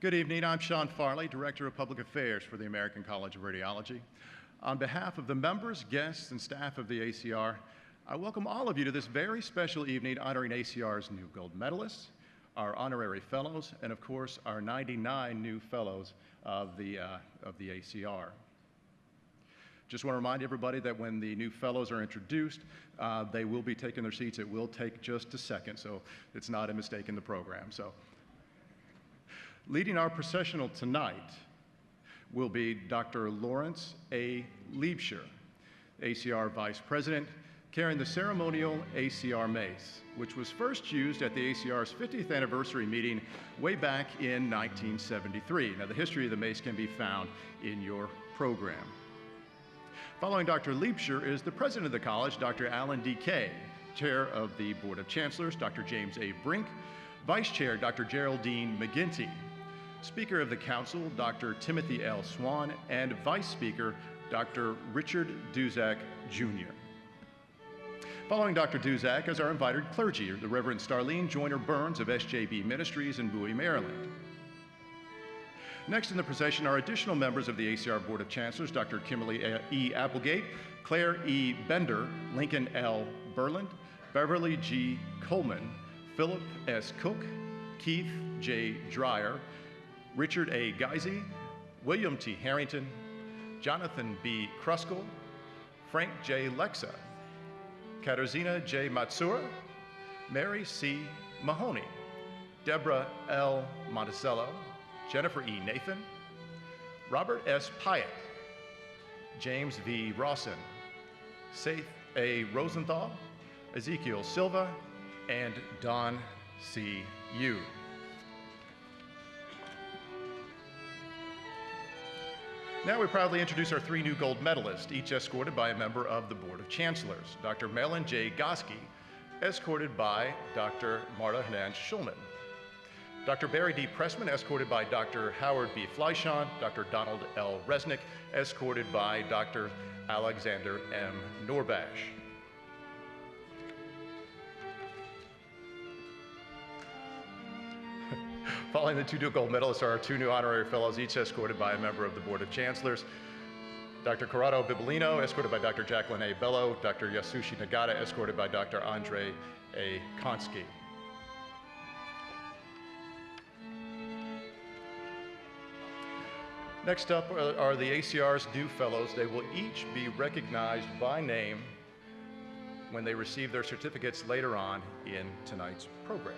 Good evening. I'm Sean Farley, Director of Public Affairs for the American College of Radiology. On behalf of the members, guests, and staff of the ACR, I welcome all of you to this very special evening honoring ACR's new gold medalists, our honorary fellows, and of course, our 99 new fellows of the ACR. Just want to remind everybody that when the new fellows are introduced, they will be taking their seats. It will take just a second, so it's not a mistake in the program. Leading our processional tonight will be Dr. Lawrence A. Liebscher, ACR Vice President, carrying the ceremonial ACR mace, which was first used at the ACR's 50th anniversary meeting way back in 1973. Now, the history of the mace can be found in your program. Following Dr. Liebscher is the president of the college, Dr. Alan D. Kay, chair of the Board of Chancellors, Dr. James A. Brink, vice chair, Dr. Geraldine McGinty, Speaker of the Council, Dr. Timothy L. Swan, and Vice Speaker, Dr. Richard Duzak, Jr. Following Dr. Duzak is our invited clergy, the Reverend Starlene Joyner Burns of SJB Ministries in Bowie, Maryland. Next in the procession are additional members of the ACR Board of Chancellors, Dr. Kimberly E. Applegate, Claire E. Bender, Lincoln L. Berland, Beverly G. Coleman, Philip S. Cook, Keith J. Dreyer, Richard A. Geisy, William T. Harrington, Jonathan B. Kruskal, Frank J. Lexa, Katarzyna J. Matsura, Mary C. Mahoney, Deborah L. Monticello, Jennifer E. Nathan, Robert S. Pyatt, James V. Rawson, Seth A. Rosenthal, Ezekiel Silva, and Don C. Yu. Now we proudly introduce our three new gold medalists, each escorted by a member of the Board of Chancellors. Dr. Marilyn J. Goski, escorted by Dr. Marta Hernandez-Schulman. Dr. Barry D. Pressman, escorted by Dr. Howard B. Fleischon. Dr. Donald L. Resnick, escorted by Dr. Alexander M. Norbash. Following the two new gold medalists are our two new honorary fellows, each escorted by a member of the Board of Chancellors. Dr. Corrado Bibolino, escorted by Dr. Jacqueline A. Bello. Dr. Yasushi Nagata, escorted by Dr. Andre A. Konsky. Next up are the ACR's new fellows. They will each be recognized by name when they receive their certificates later on in tonight's program.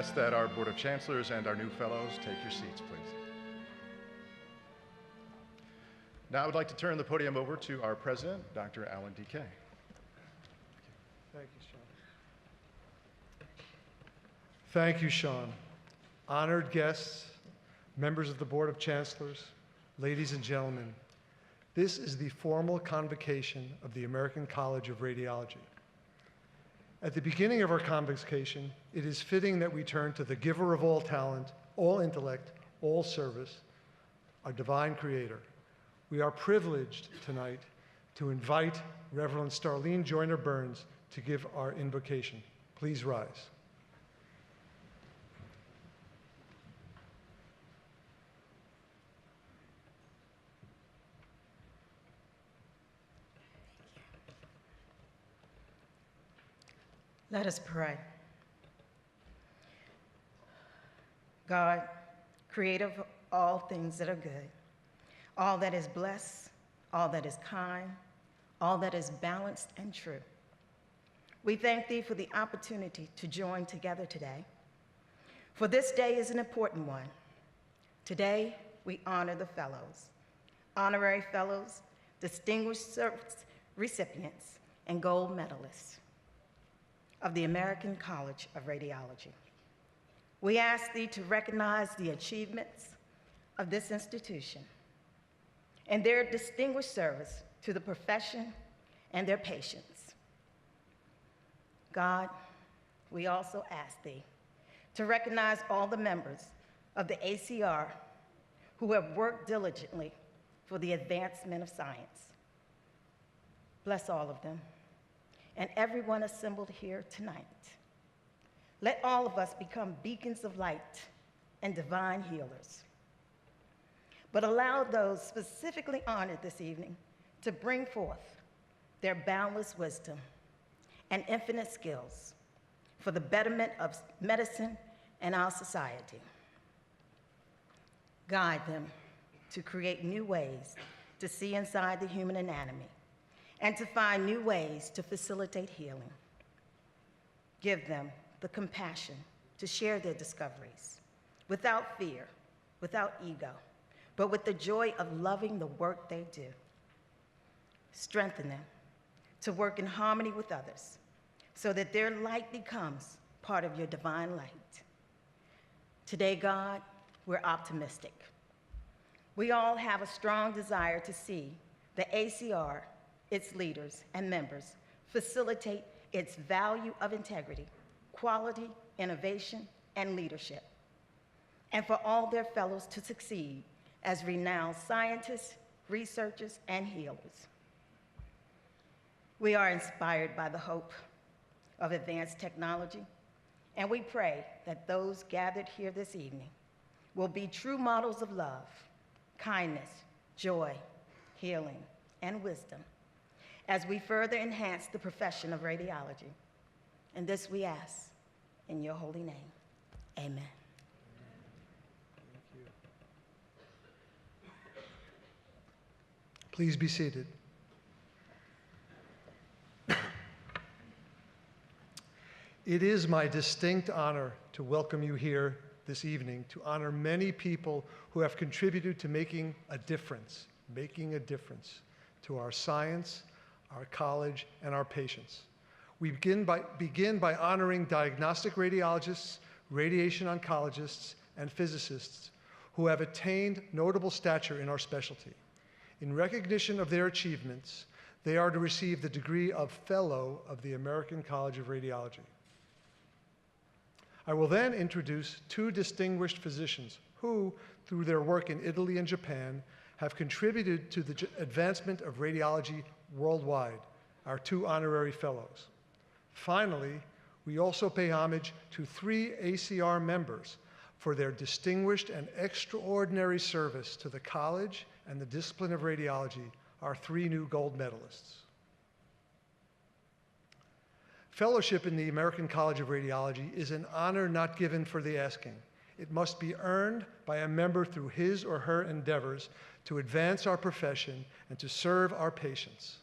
ask that our Board of Chancellors and our new fellows take your seats, please. Now I would like to turn the podium over to our president, Dr. Alan D. Kay. Thank you, Sean. Thank you, Sean. Honored guests, members of the Board of Chancellors, ladies and gentlemen, this is the formal convocation of the American College of Radiology. At the beginning of our convocation, it is fitting that we turn to the giver of all talent, all intellect, all service, our divine creator. We are privileged tonight to invite Reverend Starlene Joyner Burns to give our invocation. Please rise. Let us pray. God, creator of all things that are good, all that is blessed, all that is kind, all that is balanced and true. We thank thee for the opportunity to join together today. For this day is an important one. Today, we honor the fellows, honorary fellows, distinguished service recipients, and gold medalists of the American College of Radiology. We ask thee to recognize the achievements of this institution and their distinguished service to the profession and their patients. God, we also ask thee to recognize all the members of the ACR who have worked diligently for the advancement of science. Bless all of them and everyone assembled here tonight. Let all of us become beacons of light and divine healers. But allow those specifically honored this evening to bring forth their boundless wisdom and infinite skills for the betterment of medicine and our society. Guide them to create new ways to see inside the human anatomy and to find new ways to facilitate healing. Give them the compassion to share their discoveries without fear, without ego, but with the joy of loving the work they do. Strengthen them to work in harmony with others so that their light becomes part of your divine light. Today, God, we're optimistic. We all have a strong desire to see the ACR, its leaders and members, facilitate its value of integrity, quality, innovation, and leadership, and for all their fellows to succeed as renowned scientists, researchers, and healers. We are inspired by the hope of advanced technology, and we pray that those gathered here this evening will be true models of love, kindness, joy, healing, and wisdom as we further enhance the profession of radiology. And this we ask in your holy name. Amen. Thank you. Please be seated. It is my distinct honor to welcome you here this evening to honor many people who have contributed to making a difference to our science, our college, and our patients. We begin by honoring diagnostic radiologists, radiation oncologists, and physicists who have attained notable stature in our specialty. In recognition of their achievements, they are to receive the degree of Fellow of the American College of Radiology. I will then introduce two distinguished physicians who, through their work in Italy and Japan, have contributed to the advancement of radiology worldwide, our two honorary fellows. Finally, we also pay homage to 3 ACR members for their distinguished and extraordinary service to the college and the discipline of radiology, our 3 new gold medalists. Fellowship in the American College of Radiology is an honor not given for the asking. It must be earned by a member through his or her endeavors to advance our profession and to serve our patients.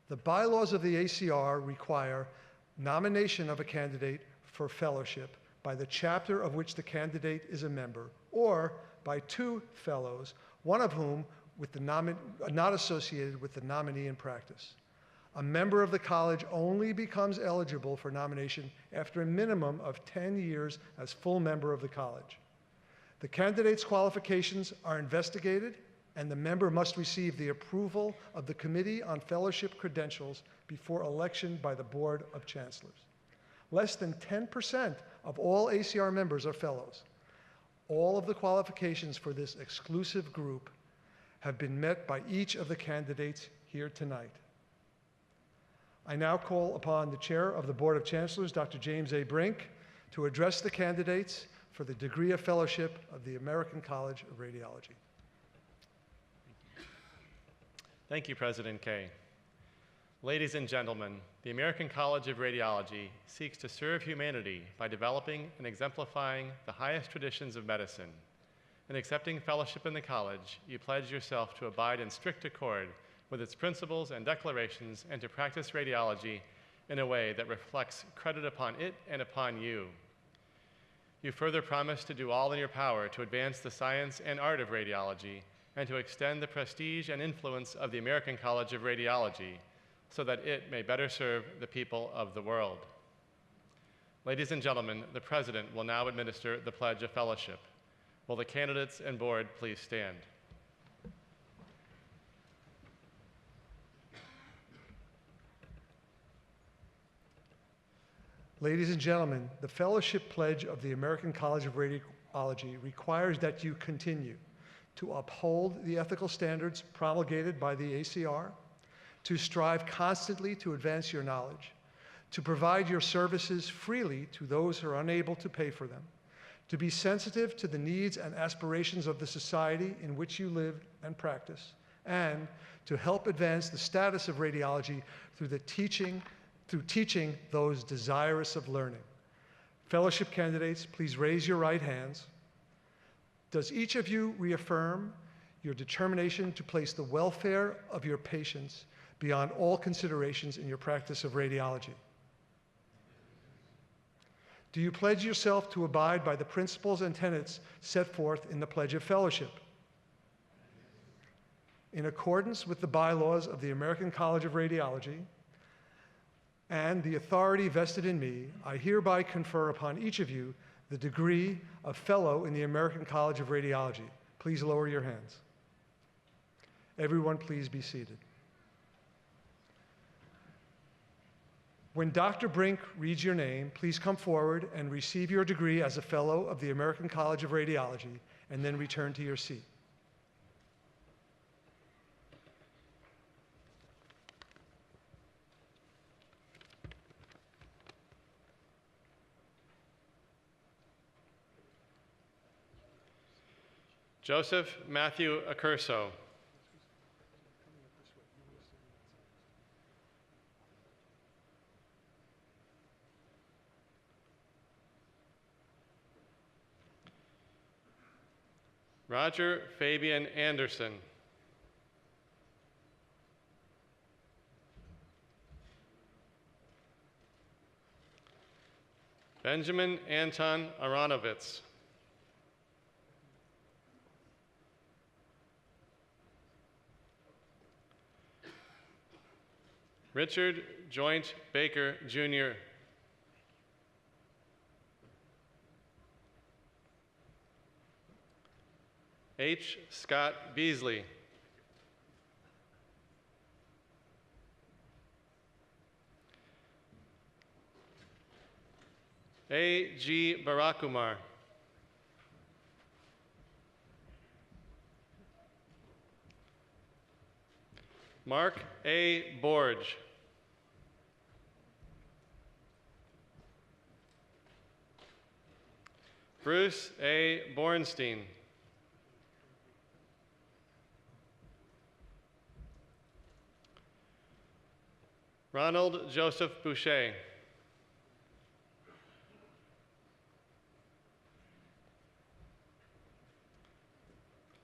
The bylaws of the ACR require nomination of a candidate for fellowship by the chapter of which the candidate is a member, or by 2 fellows, one of whom not associated with the nominee in practice. A member of the college only becomes eligible for nomination after a minimum of 10 years as full member of the college. The candidate's qualifications are investigated, and the member must receive the approval of the Committee on Fellowship Credentials before election by the Board of Chancellors. Less than 10% of all ACR members are fellows. All of the qualifications for this exclusive group have been met by each of the candidates here tonight. I now call upon the Chair of the Board of Chancellors, Dr. James A. Brink, to address the candidates for the degree of fellowship of the American College of Radiology. Thank you, President Kaye. Ladies and gentlemen, the American College of Radiology seeks to serve humanity by developing and exemplifying the highest traditions of medicine. In accepting fellowship in the college, you pledge yourself to abide in strict accord with its principles and declarations and to practice radiology in a way that reflects credit upon it and upon you. You further promise to do all in your power to advance the science and art of radiology and to extend the prestige and influence of the American College of Radiology so that it may better serve the people of the world. Ladies and gentlemen, the President will now administer the Pledge of Fellowship. Will the candidates and board please stand? Ladies and gentlemen, the Fellowship Pledge of the American College of Radiology requires that you continue to uphold the ethical standards promulgated by the ACR, to strive constantly to advance your knowledge, to provide your services freely to those who are unable to pay for them, to be sensitive to the needs and aspirations of the society in which you live and practice, and to help advance the status of radiology through teaching those desirous of learning. Fellowship candidates, please raise your right hands. Does each of you reaffirm your determination to place the welfare of your patients beyond all considerations in your practice of radiology? Do you pledge yourself to abide by the principles and tenets set forth in the Pledge of Fellowship? In accordance with the bylaws of the American College of Radiology and the authority vested in me, I hereby confer upon each of you the degree of Fellow in the American College of Radiology. Please lower your hands. Everyone, please be seated. When Dr. Brink reads your name, please come forward and receive your degree as a Fellow of the American College of Radiology, and then return to your seat. Joseph Matthew Accurso. Roger Fabian Anderson. Benjamin Anton Aronovitz. Richard Joint Baker, Jr. H. Scott Beasley. A. G. Barakumar. Mark A. Borge. Bruce A. Bornstein. Ronald Joseph Boucher.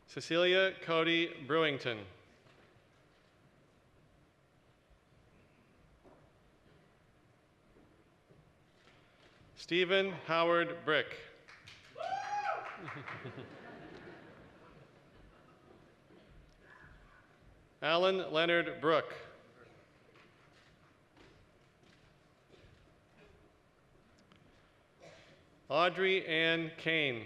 Cecilia Cody Brewington. Stephen Howard Brick. Alan Leonard Brook. Audrey Ann Kane.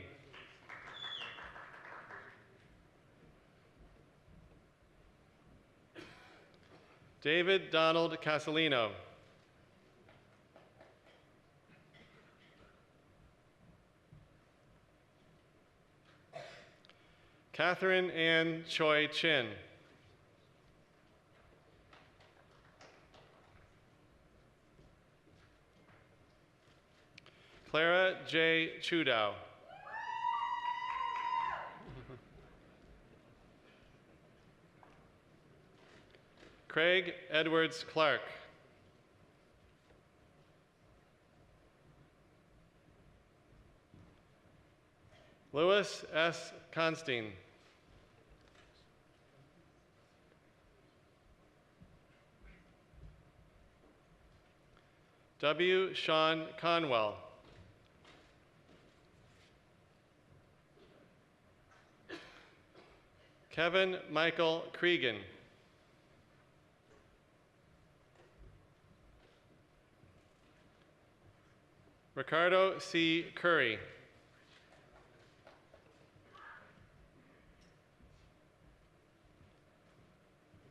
David Donald Casalino. Catherine Ann Choi Chin. Clara J. Chudow. Craig Edwards Clark. Louis S. Constein. W. Sean Conwell. Kevin Michael Cregan. Ricardo C. Curry.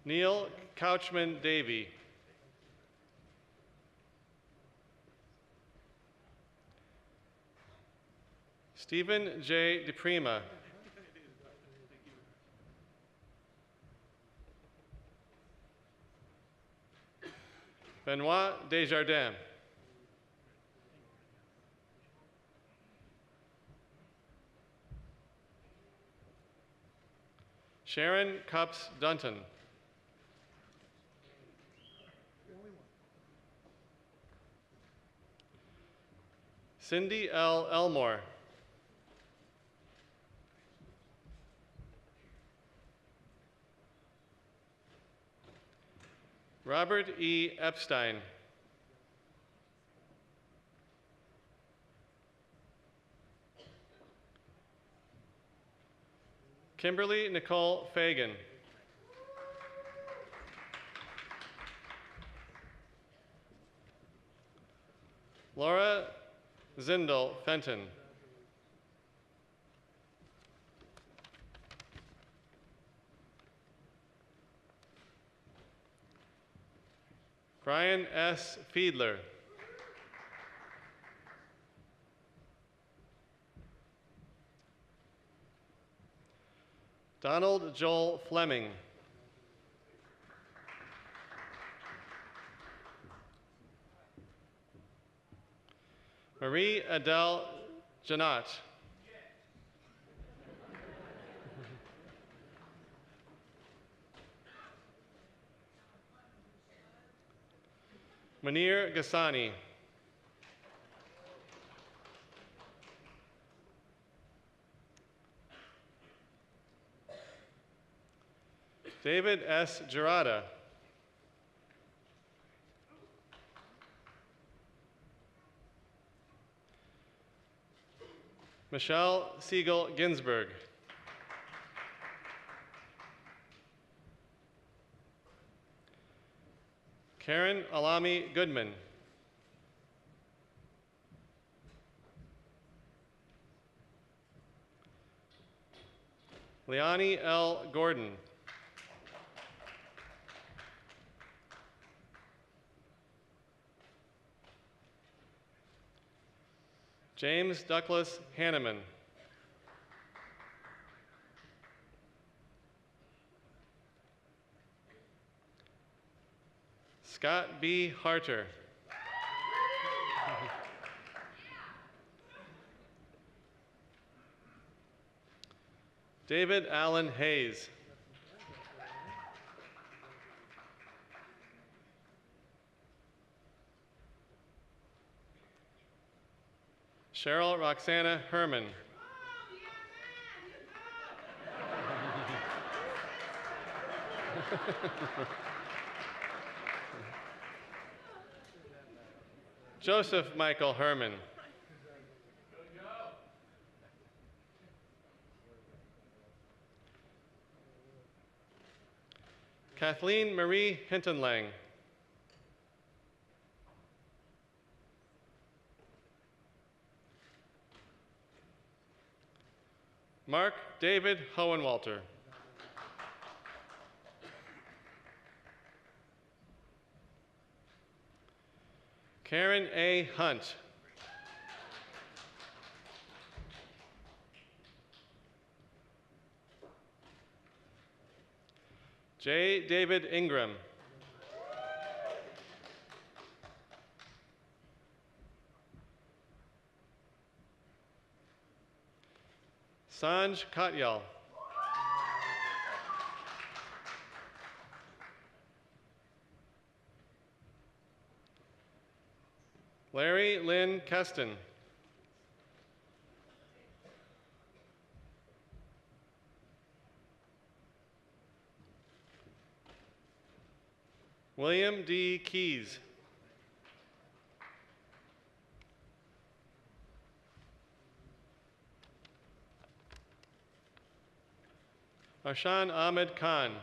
Neil Couchman Davey. Stephen J. DePrima. Benoit Desjardins. Sharon Cups Dunton. Cindy L. Elmore. Robert E. Epstein. Kimberly Nicole Fagan. Laura Zindel Fenton. Brian S. Fiedler. Donald Joel Fleming. Marie Adele Janot. Munir Ghassani. David S. Gerada. Michelle Siegel Ginsburg. Karen Alami Goodman. Leonie L. Gordon. James Douglas Hanneman. Scott B. Harter. David Allen Hayes. Cheryl Roxana Herman. Joseph Michael Herman. Kathleen Marie Hintonlang. Mark David Hohenwalter. Karen A. Hunt. J. David Ingram. Sanj Katyal. Larry Lynn Keston. William D. Keys. Arshan Ahmed Khan.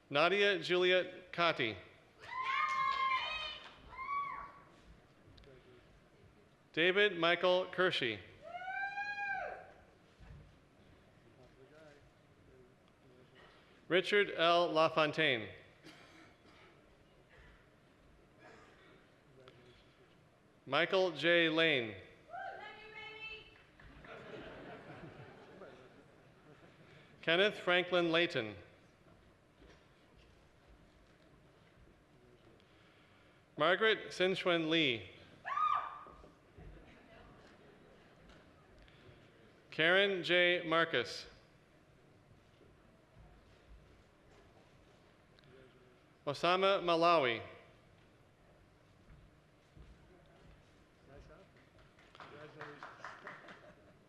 Nadia Juliet Kati. David Michael Kershey. Richard L. LaFontaine. Michael J. Lane. Kenneth Franklin Layton. Margaret Sinchwen Lee. Karen J. Marcus. Osama Malawi.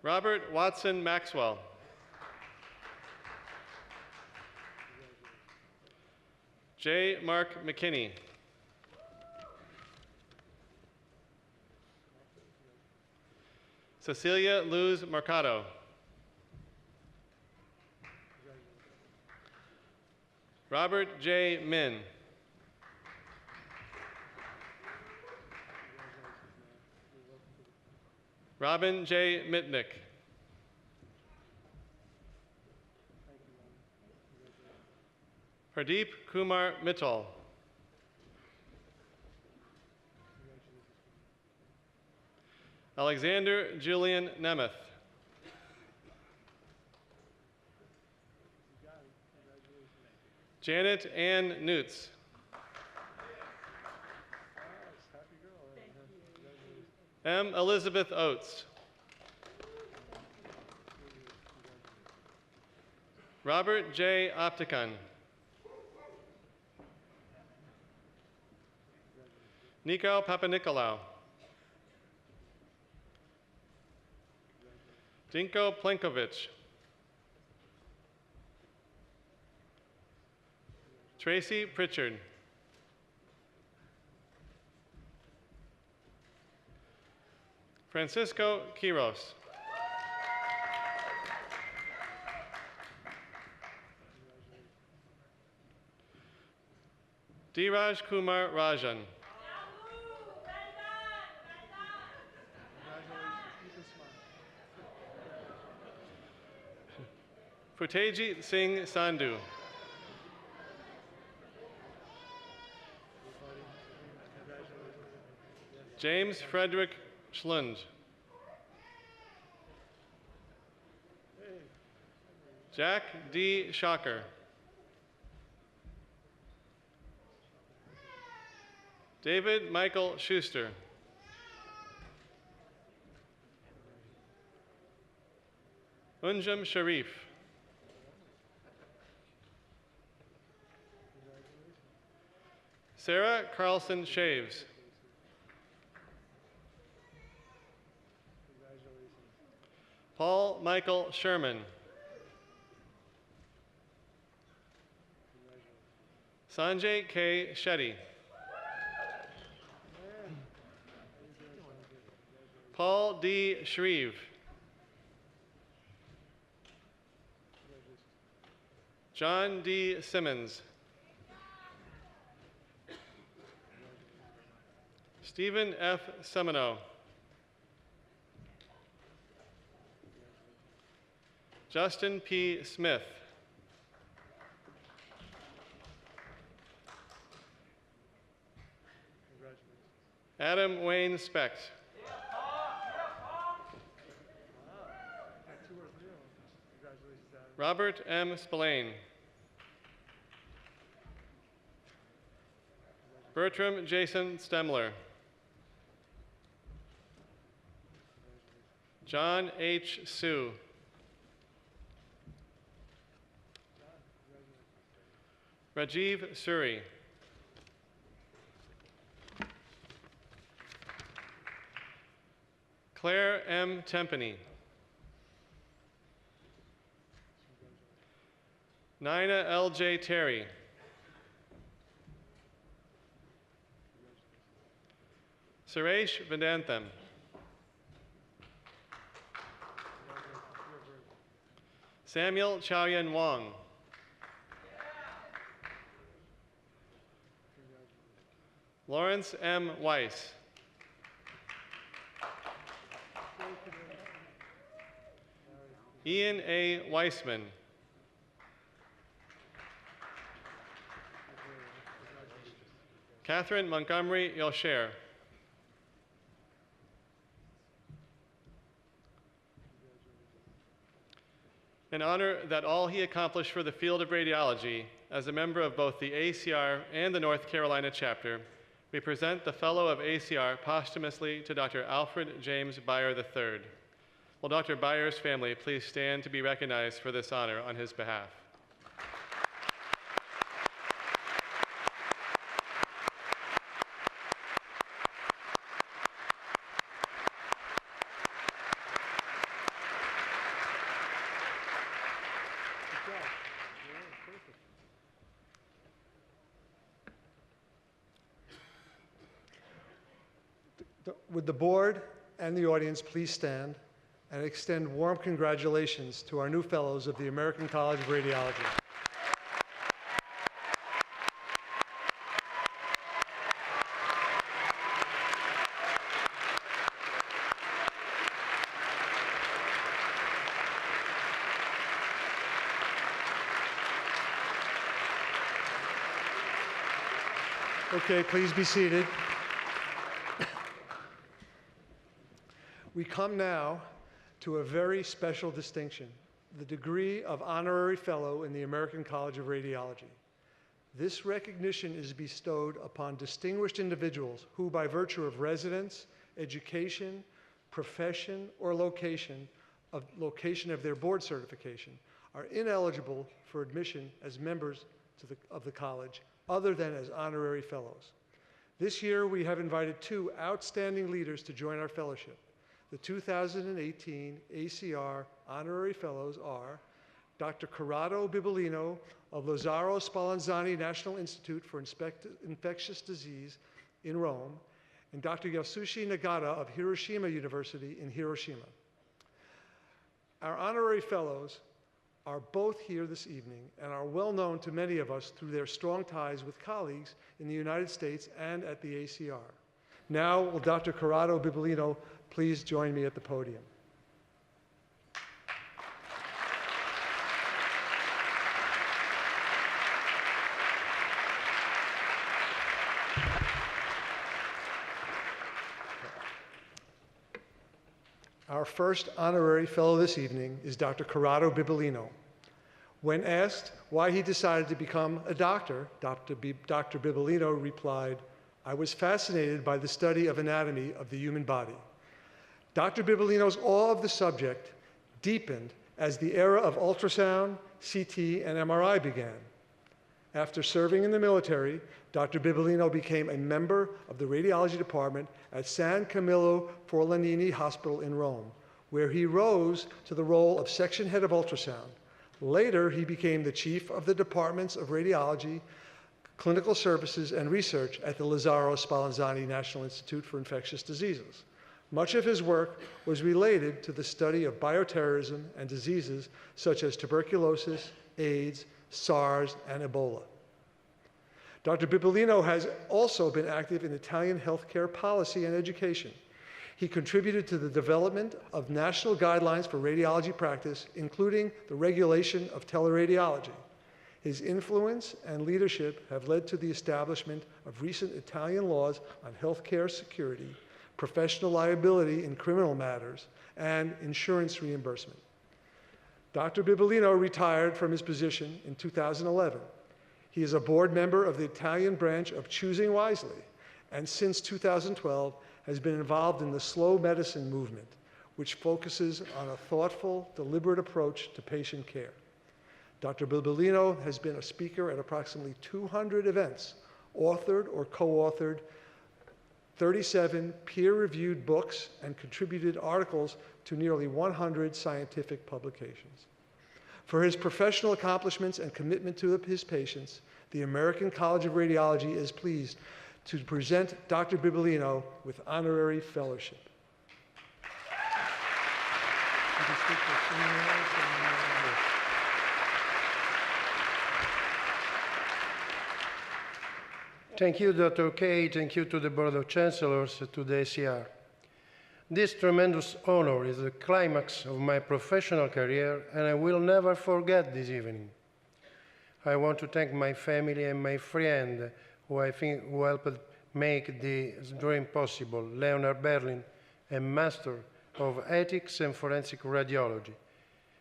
Robert Watson Maxwell. J. Mark McKinney. Cecilia Luz Mercado. Robert J. Min. Robin J. Mitnick. Pradeep Kumar Mittal. Alexander Julian Nemeth. Janet Ann Newts. M. Elizabeth Oates. Robert J. Opticon. Nico Papanikolaou. Dinko Plenkovic. Tracy Pritchard. Francisco Quiros. Dheeraj Kumar Rajan. Futejit Singh Sandhu. James Frederick Schlund. Jack D. Shocker. David Michael Schuster. Unjum Sharif. Sarah Carlson Shaves. Paul Michael Sherman. Sanjay K. Shetty. Paul D. Shreve. John D. Simmons. Stephen F. Semino. Justin P. Smith. Adam Wayne Specht. Robert M. Spillane. Bertram Jason Stemler. John H. Sue. Rajiv Suri. Claire M. Tempany. Nina L.J. Terry. Suresh Vedantham. Samuel Chaoyan Wong. Lawrence M. Weiss. Ian A. Weissman. Catherine Montgomery Yosher. In honor that all he accomplished for the field of radiology as a member of both the ACR and the North Carolina chapter, we present the Fellow of ACR posthumously to Dr. Alfred James Beyer III. Will Dr. Beyer's family please stand to be recognized for this honor on his behalf? Would the board and the audience please stand and extend warm congratulations to our new fellows of the American College of Radiology. Okay, please be seated. We come now to a very special distinction, the degree of Honorary Fellow in the American College of Radiology. This recognition is bestowed upon distinguished individuals who, by virtue of residence, education, profession, or location of their board certification, are ineligible for admission as members of the college other than as honorary fellows. This year, we have invited two outstanding leaders to join our fellowship. The 2018 ACR Honorary Fellows are Dr. Corrado Bibolino of Lazzaro Spallanzani National Institute for Infectious Disease in Rome, and Dr. Yasushi Nagata of Hiroshima University in Hiroshima. Our Honorary Fellows are both here this evening and are well known to many of us through their strong ties with colleagues in the United States and at the ACR. Now, will Dr. Corrado Bibolino please join me at the podium. Our first honorary fellow this evening is Dr. Corrado Bibolino. When asked why he decided to become a doctor, Dr. Bibolino replied, "I was fascinated by the study of anatomy of the human body." Dr. Bibolino's awe of the subject deepened as the era of ultrasound, CT, and MRI began. After serving in the military, Dr. Bibolino became a member of the radiology department at San Camillo Forlanini Hospital in Rome, where he rose to the role of section head of ultrasound. Later, he became the chief of the departments of radiology, clinical services, and research at the Lazzaro Spallanzani National Institute for Infectious Diseases. Much of his work was related to the study of bioterrorism and diseases such as tuberculosis, AIDS, SARS, and Ebola. Dr. Bibolino has also been active in Italian healthcare policy and education. He contributed to the development of national guidelines for radiology practice, including the regulation of teleradiology. His influence and leadership have led to the establishment of recent Italian laws on healthcare security, professional liability in criminal matters, and insurance reimbursement. Dr. Bibolino retired from his position in 2011. He is a board member of the Italian branch of Choosing Wisely, and since 2012 has been involved in the slow medicine movement, which focuses on a thoughtful, deliberate approach to patient care. Dr. Bibolino has been a speaker at approximately 200 events, authored or co-authored 37 peer-reviewed books, and contributed articles to nearly 100 scientific publications. For his professional accomplishments and commitment to his patients, the American College of Radiology is pleased to present Dr. Bibolino with honorary fellowship. Thank you, Dr. Kay. Thank you to the Board of Chancellors, to the ACR. This tremendous honor is the climax of my professional career, and I will never forget this evening. I want to thank my family and my friend who helped make this dream possible, Leonard Berlin, a master of ethics and forensic radiology.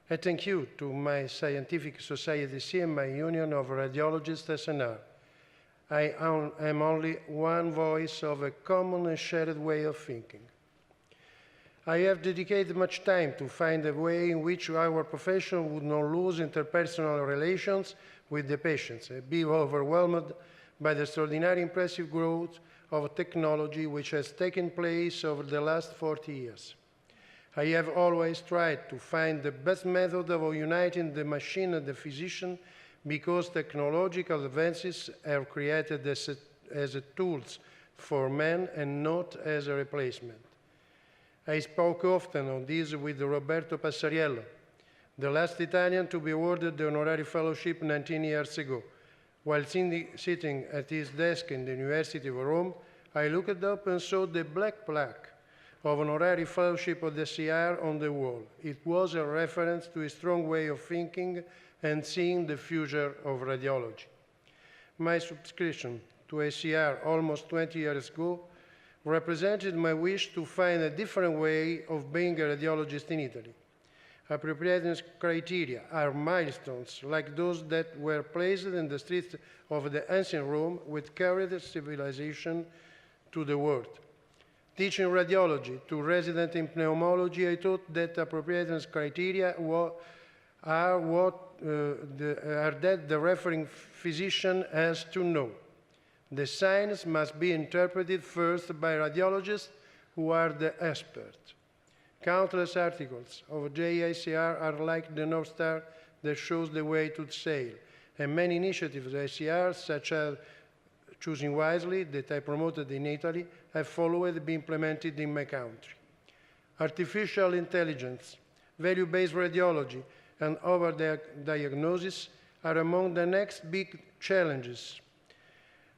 I thank you to my scientific society, CMI Union of Radiologists, SNR. I am only one voice of a common and shared way of thinking. I have dedicated much time to find a way in which our profession would not lose interpersonal relations with the patients and be overwhelmed by the extraordinary impressive growth of technology which has taken place over the last 40 years. I have always tried to find the best method of uniting the machine and the physician, because technological advances are created as tools for man and not as a replacement. I spoke often on this with Roberto Passariello, the last Italian to be awarded the honorary fellowship 19 years ago. While sitting at his desk in the University of Rome, I looked up and saw the black plaque of honorary fellowship of the ACR on the wall. It was a reference to a strong way of thinking and seeing the future of radiology. My subscription to ACR almost 20 years ago represented my wish to find a different way of being a radiologist in Italy. Appropriateness criteria are milestones like those that were placed in the streets of the ancient Rome, which carried civilization to the world. Teaching radiology to residents in pneumology, I thought that appropriateness criteria are that the referring physician has to know. The science must be interpreted first by radiologists who are the experts. Countless articles of JACR are like the North Star that shows the way to sail, and many initiatives of ACR, such as Choosing Wisely, that I promoted in Italy, have followed and been implemented in my country. Artificial intelligence, value-based radiology, and over-diagnosis are among the next big challenges.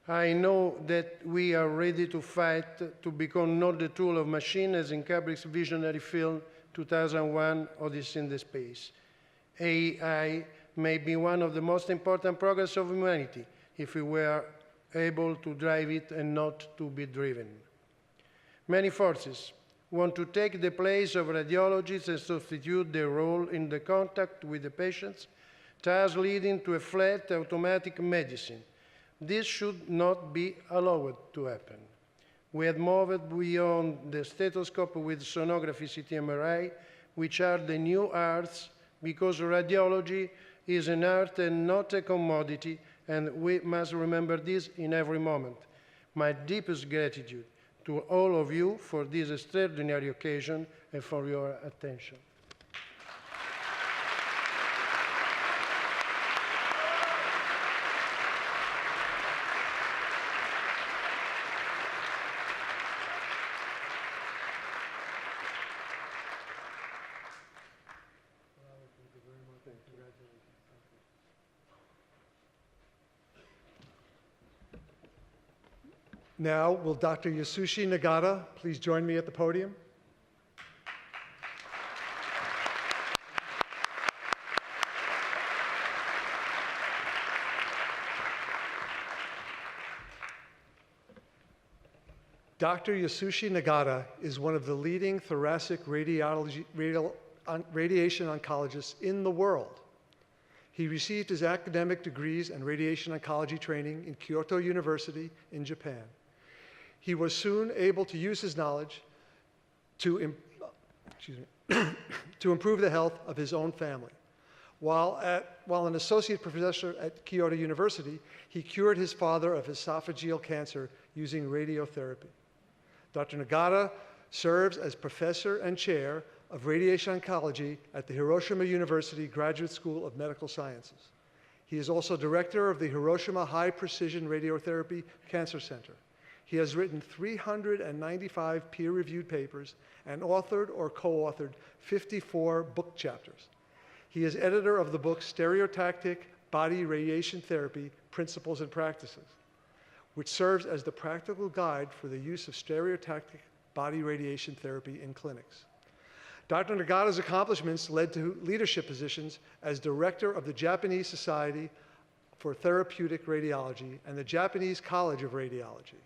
I know that we are ready to fight to become not the tool of machine, as in Kubrick's visionary film 2001, Odyssey in the Space. AI may be one of the most important progress of humanity if we were able to drive it and not to be driven. Many forces want to take the place of radiologists and substitute their role in the contact with the patients, thus leading to a flat automatic medicine. This should not be allowed to happen. We have moved beyond the stethoscope with sonography, CT, MRI, which are the new arts, because radiology is an art and not a commodity, and we must remember this in every moment. My deepest gratitude to all of you for this extraordinary occasion and for your attention. Now, will Dr. Yasushi Nagata please join me at the podium? Dr. Yasushi Nagata is one of the leading thoracic radiation oncologists in the world. He received his academic degrees and radiation oncology training in Kyoto University in Japan. He was soon able to use his knowledge to improve the health of his own family. While an associate professor at Kyoto University, he cured his father of esophageal cancer using radiotherapy. Dr. Nagata serves as professor and chair of radiation oncology at the Hiroshima University Graduate School of Medical Sciences. He is also director of the Hiroshima High Precision Radiotherapy Cancer Center. He has written 395 peer-reviewed papers and authored or co-authored 54 book chapters. He is editor of the book Stereotactic Body Radiation Therapy, Principles and Practices, which serves as the practical guide for the use of stereotactic body radiation therapy in clinics. Dr. Nagata's accomplishments led to leadership positions as director of the Japanese Society for Therapeutic Radiology and the Japanese College of Radiology,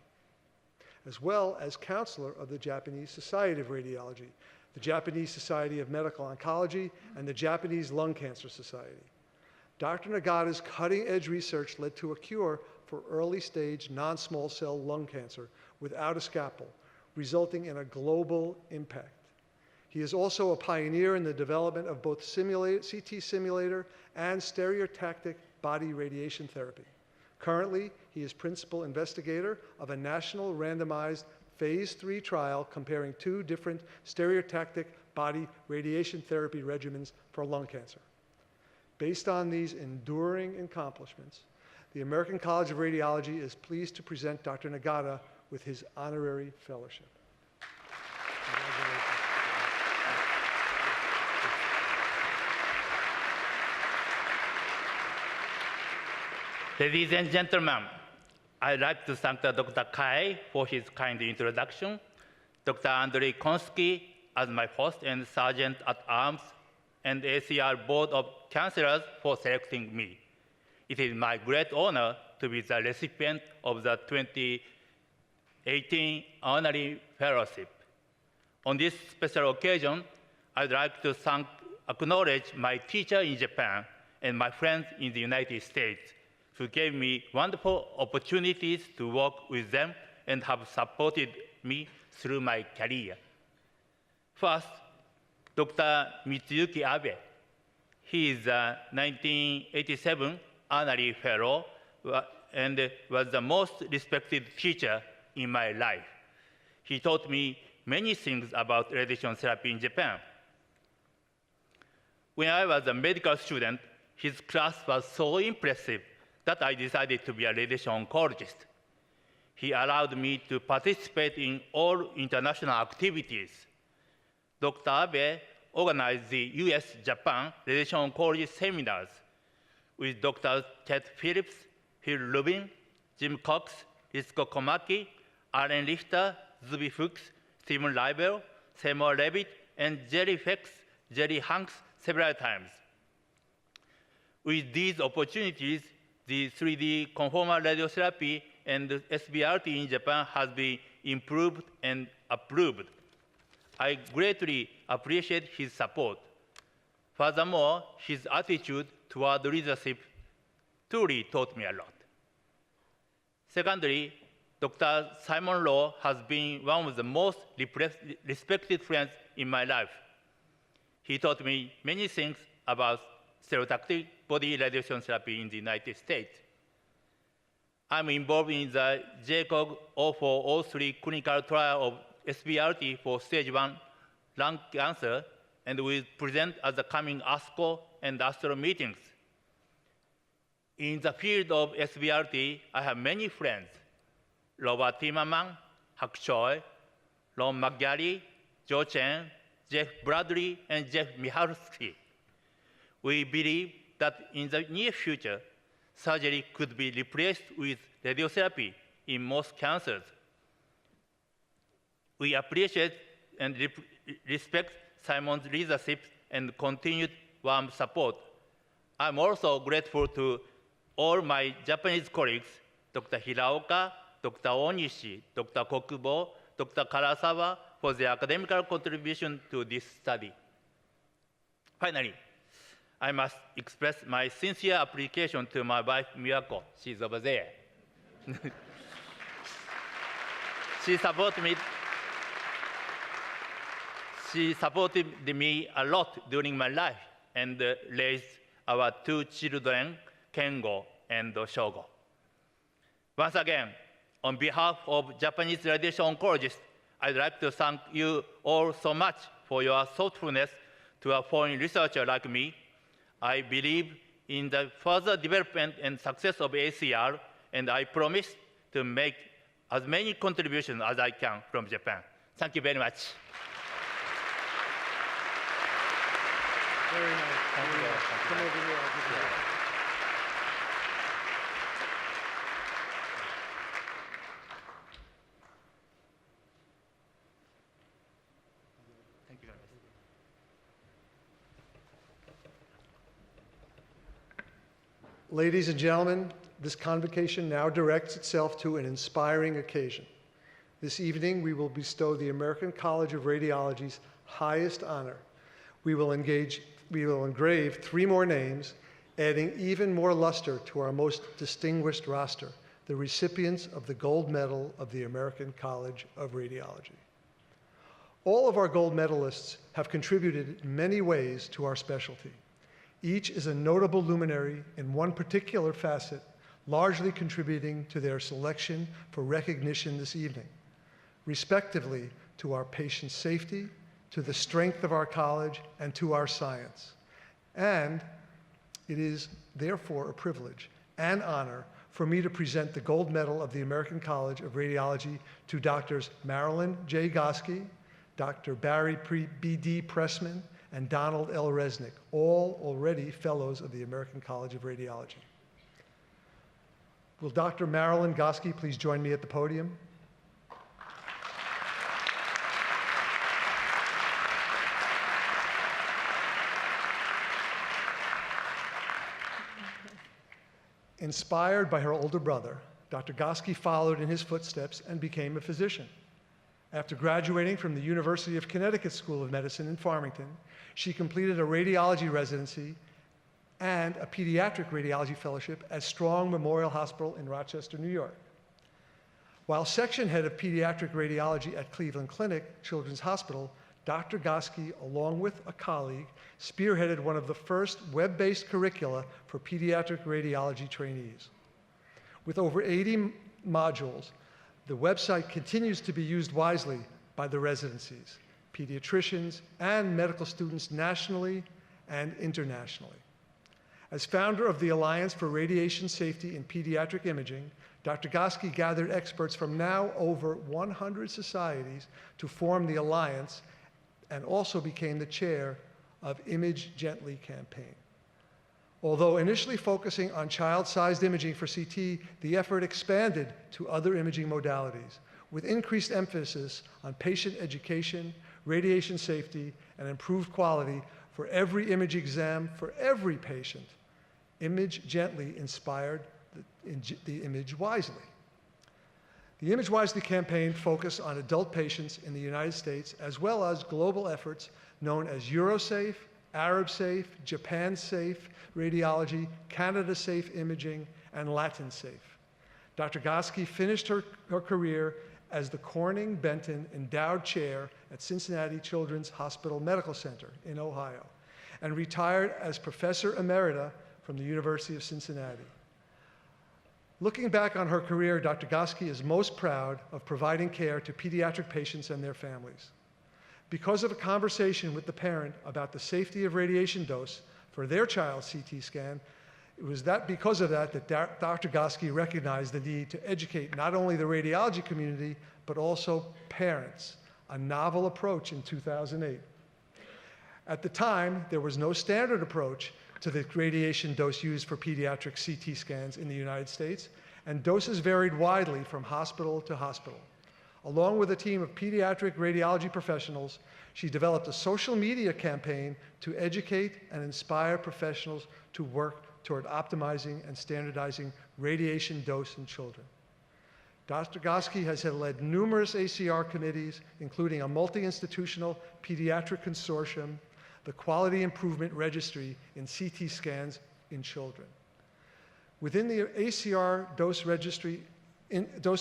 as well as counselor of the Japanese Society of Radiology, the Japanese Society of Medical Oncology, and the Japanese Lung Cancer Society. Dr. Nagata's cutting-edge research led to a cure for early-stage non-small cell lung cancer without a scalpel, resulting in a global impact. He is also a pioneer in the development of both CT simulator and stereotactic body radiation therapy. Currently, he is principal investigator of a national randomized phase 3 trial comparing 2 different stereotactic body radiation therapy regimens for lung cancer. Based on these enduring accomplishments, the American College of Radiology is pleased to present Dr. Nagata with his honorary fellowship. Ladies and gentlemen, I'd like to thank Dr. Kai for his kind introduction, Dr. Andrei Konsky as my host and sergeant at arms, and ACR Board of Counselors for selecting me. It is my great honor to be the recipient of the 2018 Honorary Fellowship. On this special occasion, I'd like to acknowledge my teacher in Japan and my friends in the United States who gave me wonderful opportunities to work with them and have supported me through my career. First, Dr. Mitsuyuki Abe. He is a 1987 Honorary Fellow and was the most respected teacher in my life. He taught me many things about radiation therapy in Japan. When I was a medical student, his class was so impressive that I decided to be a radiation oncologist. He allowed me to participate in all international activities. Dr. Abe organized the US-Japan radiation oncology seminars with Dr. Ted Phillips, Phil Rubin, Jim Cox, Ritsuko Komaki, Allen Richter, Zubi Fuchs, Stephen Leibel, Seymour Levitt, and Jerry Fex, Jerry Hanks several times. With these opportunities, the 3D conformal radiotherapy and SBRT in Japan has been improved and approved. I greatly appreciate his support. Furthermore, his attitude toward leadership truly taught me a lot. Secondly, Dr. Simon Law has been one of the most respected friends in my life. He taught me many things about stereotactic body radiation therapy in the United States. I'm involved in the JCOG 0403 clinical trial of SBRT for stage 1 lung cancer, and will present at the coming ASCO and ASTRO meetings. In the field of SBRT, I have many friends: Robert Timmerman, Hak Choi, Ron McGarry, Joe Chen, Jeff Bradley, and Jeff Michalski. We believe that in the near future, surgery could be replaced with radiotherapy in most cancers. We appreciate and respect Simon's leadership and continued warm support. I'm also grateful to all my Japanese colleagues, Dr. Hiraoka, Dr. Onishi, Dr. Kokubo, Dr. Karasawa, for their academic contribution to this study. Finally, I must express my sincere appreciation to my wife, Miyako. She's over there. She supported me a lot during my life and raised our two children, Kengo and Shogo. Once again, on behalf of Japanese radiation oncologists, I'd like to thank you all so much for your thoughtfulness to a foreign researcher like me. I believe in the further development and success of ACR, and I promise to make as many contributions as I can from Japan. Thank you very much. Very nice. Come over here. I'll give you that. Thank you very much. Ladies and gentlemen, this convocation now directs itself to an inspiring occasion. This evening, we will bestow the American College of Radiology's highest honor. We will engrave 3 more names, adding even more luster to our most distinguished roster, the recipients of the Gold Medal of the American College of Radiology. All of our gold medalists have contributed in many ways to our specialty. Each is a notable luminary in one particular facet, largely contributing to their selection for recognition this evening, respectively to our patient safety, to the strength of our college, and to our science. And it is therefore a privilege and honor for me to present the Gold Medal of the American College of Radiology to Drs. Marilyn J. Goski, Dr. Barry B.D. Pressman, and Donald L. Resnick, all already fellows of the American College of Radiology. Will Dr. Marilyn Goski please join me at the podium? Inspired by her older brother, Dr. Goski followed in his footsteps and became a physician. After graduating from the University of Connecticut School of Medicine in Farmington, she completed a radiology residency and a pediatric radiology fellowship at Strong Memorial Hospital in Rochester, New York. While section head of pediatric radiology at Cleveland Clinic Children's Hospital, Dr. Goski, along with a colleague, spearheaded one of the first web-based curricula for pediatric radiology trainees. With over 80 modules, the website continues to be used wisely by the residencies, pediatricians, and medical students nationally and internationally. As founder of the Alliance for Radiation Safety in Pediatric Imaging, Dr. Goski gathered experts from now over 100 societies to form the Alliance and also became the chair of Image Gently campaign. Although initially focusing on child-sized imaging for CT, the effort expanded to other imaging modalities, with increased emphasis on patient education, radiation safety, and improved quality for every image exam for every patient. Image Gently inspired the Image Wisely. The Image Wisely campaign focused on adult patients in the United States, as well as global efforts known as EuroSafe, Arab Safe, Japan Safe Radiology, Canada Safe Imaging, and Latin Safe. Dr. Goski finished her career as the Corning Benton Endowed Chair at Cincinnati Children's Hospital Medical Center in Ohio, and retired as Professor Emerita from the University of Cincinnati. Looking back on her career, Dr. Goski is most proud of providing care to pediatric patients and their families. Because of a conversation with the parent about the safety of radiation dose for their child's CT scan, it was because of that Dr. Goski recognized the need to educate not only the radiology community, but also parents, a novel approach in 2008. At the time, there was no standard approach to the radiation dose used for pediatric CT scans in the United States, and doses varied widely from hospital to hospital. Along with a team of pediatric radiology professionals, she developed a social media campaign to educate and inspire professionals to work toward optimizing and standardizing radiation dose in children. Dr. Goski has led numerous ACR committees, including a multi-institutional pediatric consortium, the Quality Improvement Registry in CT scans in children. Within the ACR dose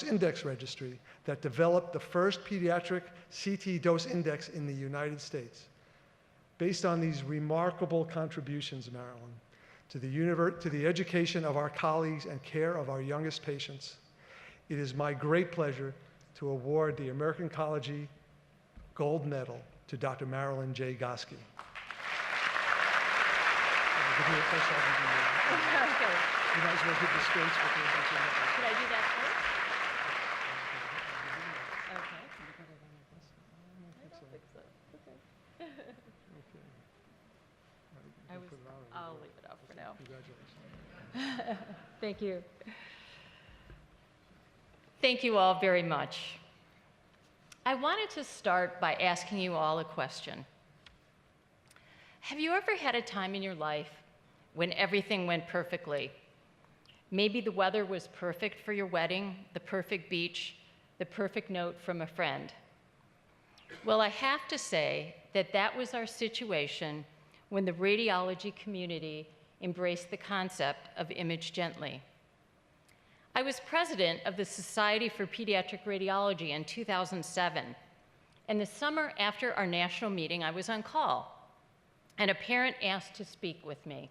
index registry that developed the first pediatric CT dose index in the United States. Based on these remarkable contributions, Marilyn, to the education of our colleagues and care of our youngest patients, it is my great pleasure to award the American College Gold Medal to Dr. Marilyn J. Goski. Okay. You might as well give the space for the Should I do that first? Okay. I don't think so. Okay. I'll leave it up for now. Congratulations. Thank you. Thank you all very much. I wanted to start by asking you all a question. Have you ever had a time in your life when everything went perfectly? Maybe the weather was perfect for your wedding, the perfect beach, the perfect note from a friend. Well, I have to say that that was our situation when the radiology community embraced the concept of Image Gently. I was president of the Society for Pediatric Radiology in 2007, and the summer after our national meeting, I was on call, and a parent asked to speak with me.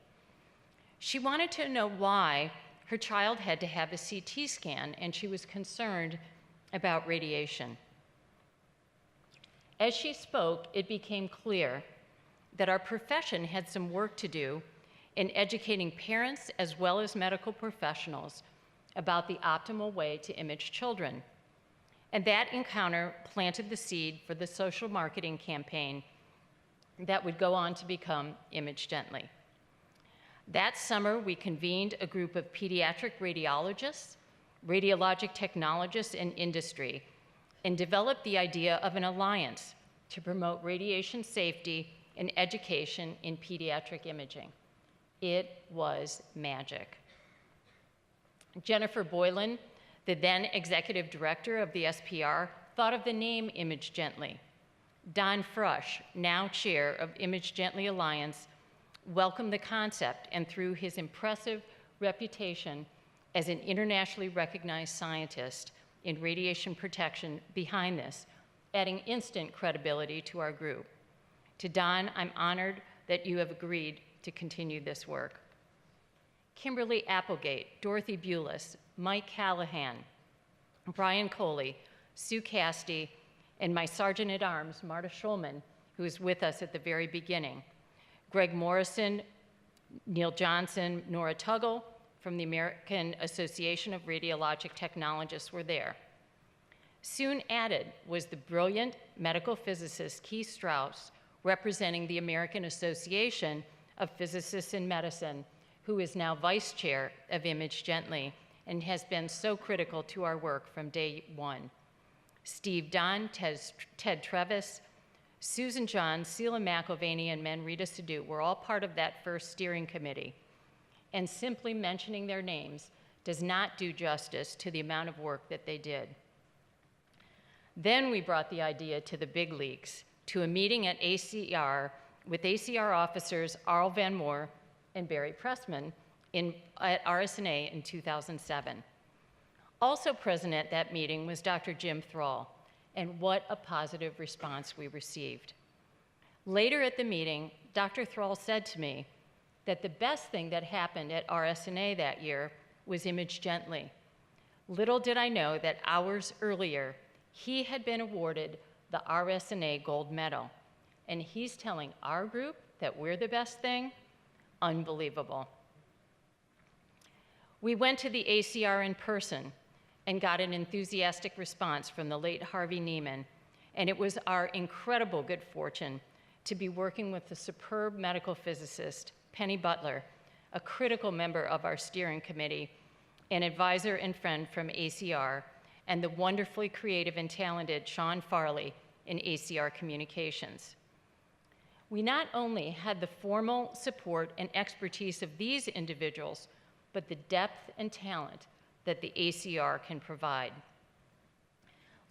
She wanted to know why her child had to have a CT scan, and she was concerned about radiation. As she spoke, it became clear that our profession had some work to do in educating parents as well as medical professionals about the optimal way to image children. And that encounter planted the seed for the social marketing campaign that would go on to become Image Gently. That summer, we convened a group of pediatric radiologists, radiologic technologists, and industry, and developed the idea of an alliance to promote radiation safety and education in pediatric imaging. It was magic. Jennifer Boylan, the then executive director of the SPR, thought of the name Image Gently. Don Frush, now chair of Image Gently Alliance, welcomed the concept, and through his impressive reputation as an internationally recognized scientist in radiation protection behind this, adding instant credibility to our group. To Don, I'm honored that you have agreed to continue this work. Kimberly Applegate, Dorothy Bulis, Mike Callahan, Brian Coley, Sue Casti, and my Sergeant-at-Arms, Marta Schulman, who was with us at the very beginning. Greg Morrison, Neil Johnson, Nora Tuggle from the American Association of Radiologic Technologists were there. Soon added was the brilliant medical physicist Keith Strauss, representing the American Association of Physicists in Medicine, who is now vice chair of Image Gently and has been so critical to our work from day one. Steve Dunn, Ted Trevis, Susan John, Celia McIlvaney, and Manrita Sadhu were all part of that first steering committee. And simply mentioning their names does not do justice to the amount of work that they did. Then we brought the idea to the big leagues, to a meeting at ACR with ACR officers Arl Van Moor and Barry Pressman at RSNA in 2007. Also present at that meeting was Dr. Jim Thrall, and what a positive response we received. Later at the meeting, Dr. Thrall said to me that the best thing that happened at RSNA that year was Image Gently. Little did I know that hours earlier, he had been awarded the RSNA Gold Medal, and he's telling our group that we're the best thing? Unbelievable. We went to the ACR in person and got an enthusiastic response from the late Harvey Neiman, and it was our incredible good fortune to be working with the superb medical physicist, Penny Butler, a critical member of our steering committee, an advisor and friend from ACR, and the wonderfully creative and talented Sean Farley in ACR Communications. We not only had the formal support and expertise of these individuals, but the depth and talent that the ACR can provide.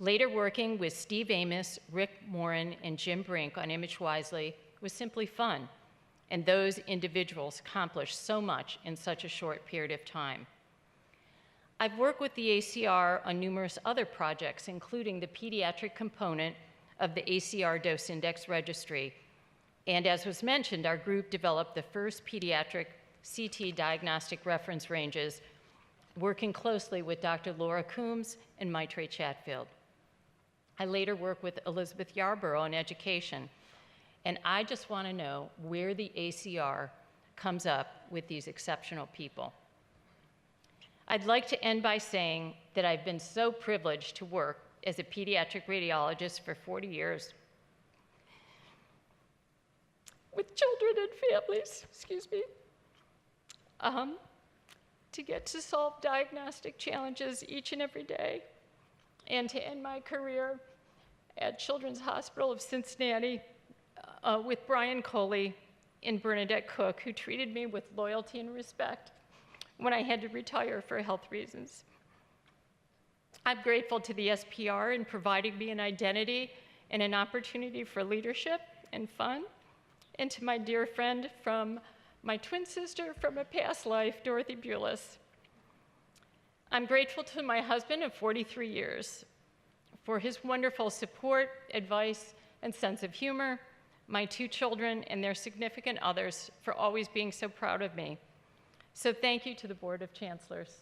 Later working with Steve Amos, Rick Morin, and Jim Brink on Image Wisely was simply fun, and those individuals accomplished so much in such a short period of time. I've worked with the ACR on numerous other projects, including the pediatric component of the ACR Dose Index Registry, and as was mentioned, our group developed the first pediatric CT diagnostic reference ranges, working closely with Dr. Laura Coombs and Maitre Chatfield. I later worked with Elizabeth Yarborough in education, and I just want to know where the ACR comes up with these exceptional people. I'd like to end by saying that I've been so privileged to work as a pediatric radiologist for 40 years with children and families, to get to solve diagnostic challenges each and every day, and to end my career at Children's Hospital of Cincinnati with Brian Coley and Bernadette Cook, who treated me with loyalty and respect when I had to retire for health reasons. I'm grateful to the SPR in providing me an identity and an opportunity for leadership and fun, and to my dear friend from my twin sister from a past life, Dorothy Bulis. I'm grateful to my husband of 43 years for his wonderful support, advice, and sense of humor, my two children and their significant others for always being so proud of me. So thank you to the Board of Chancellors.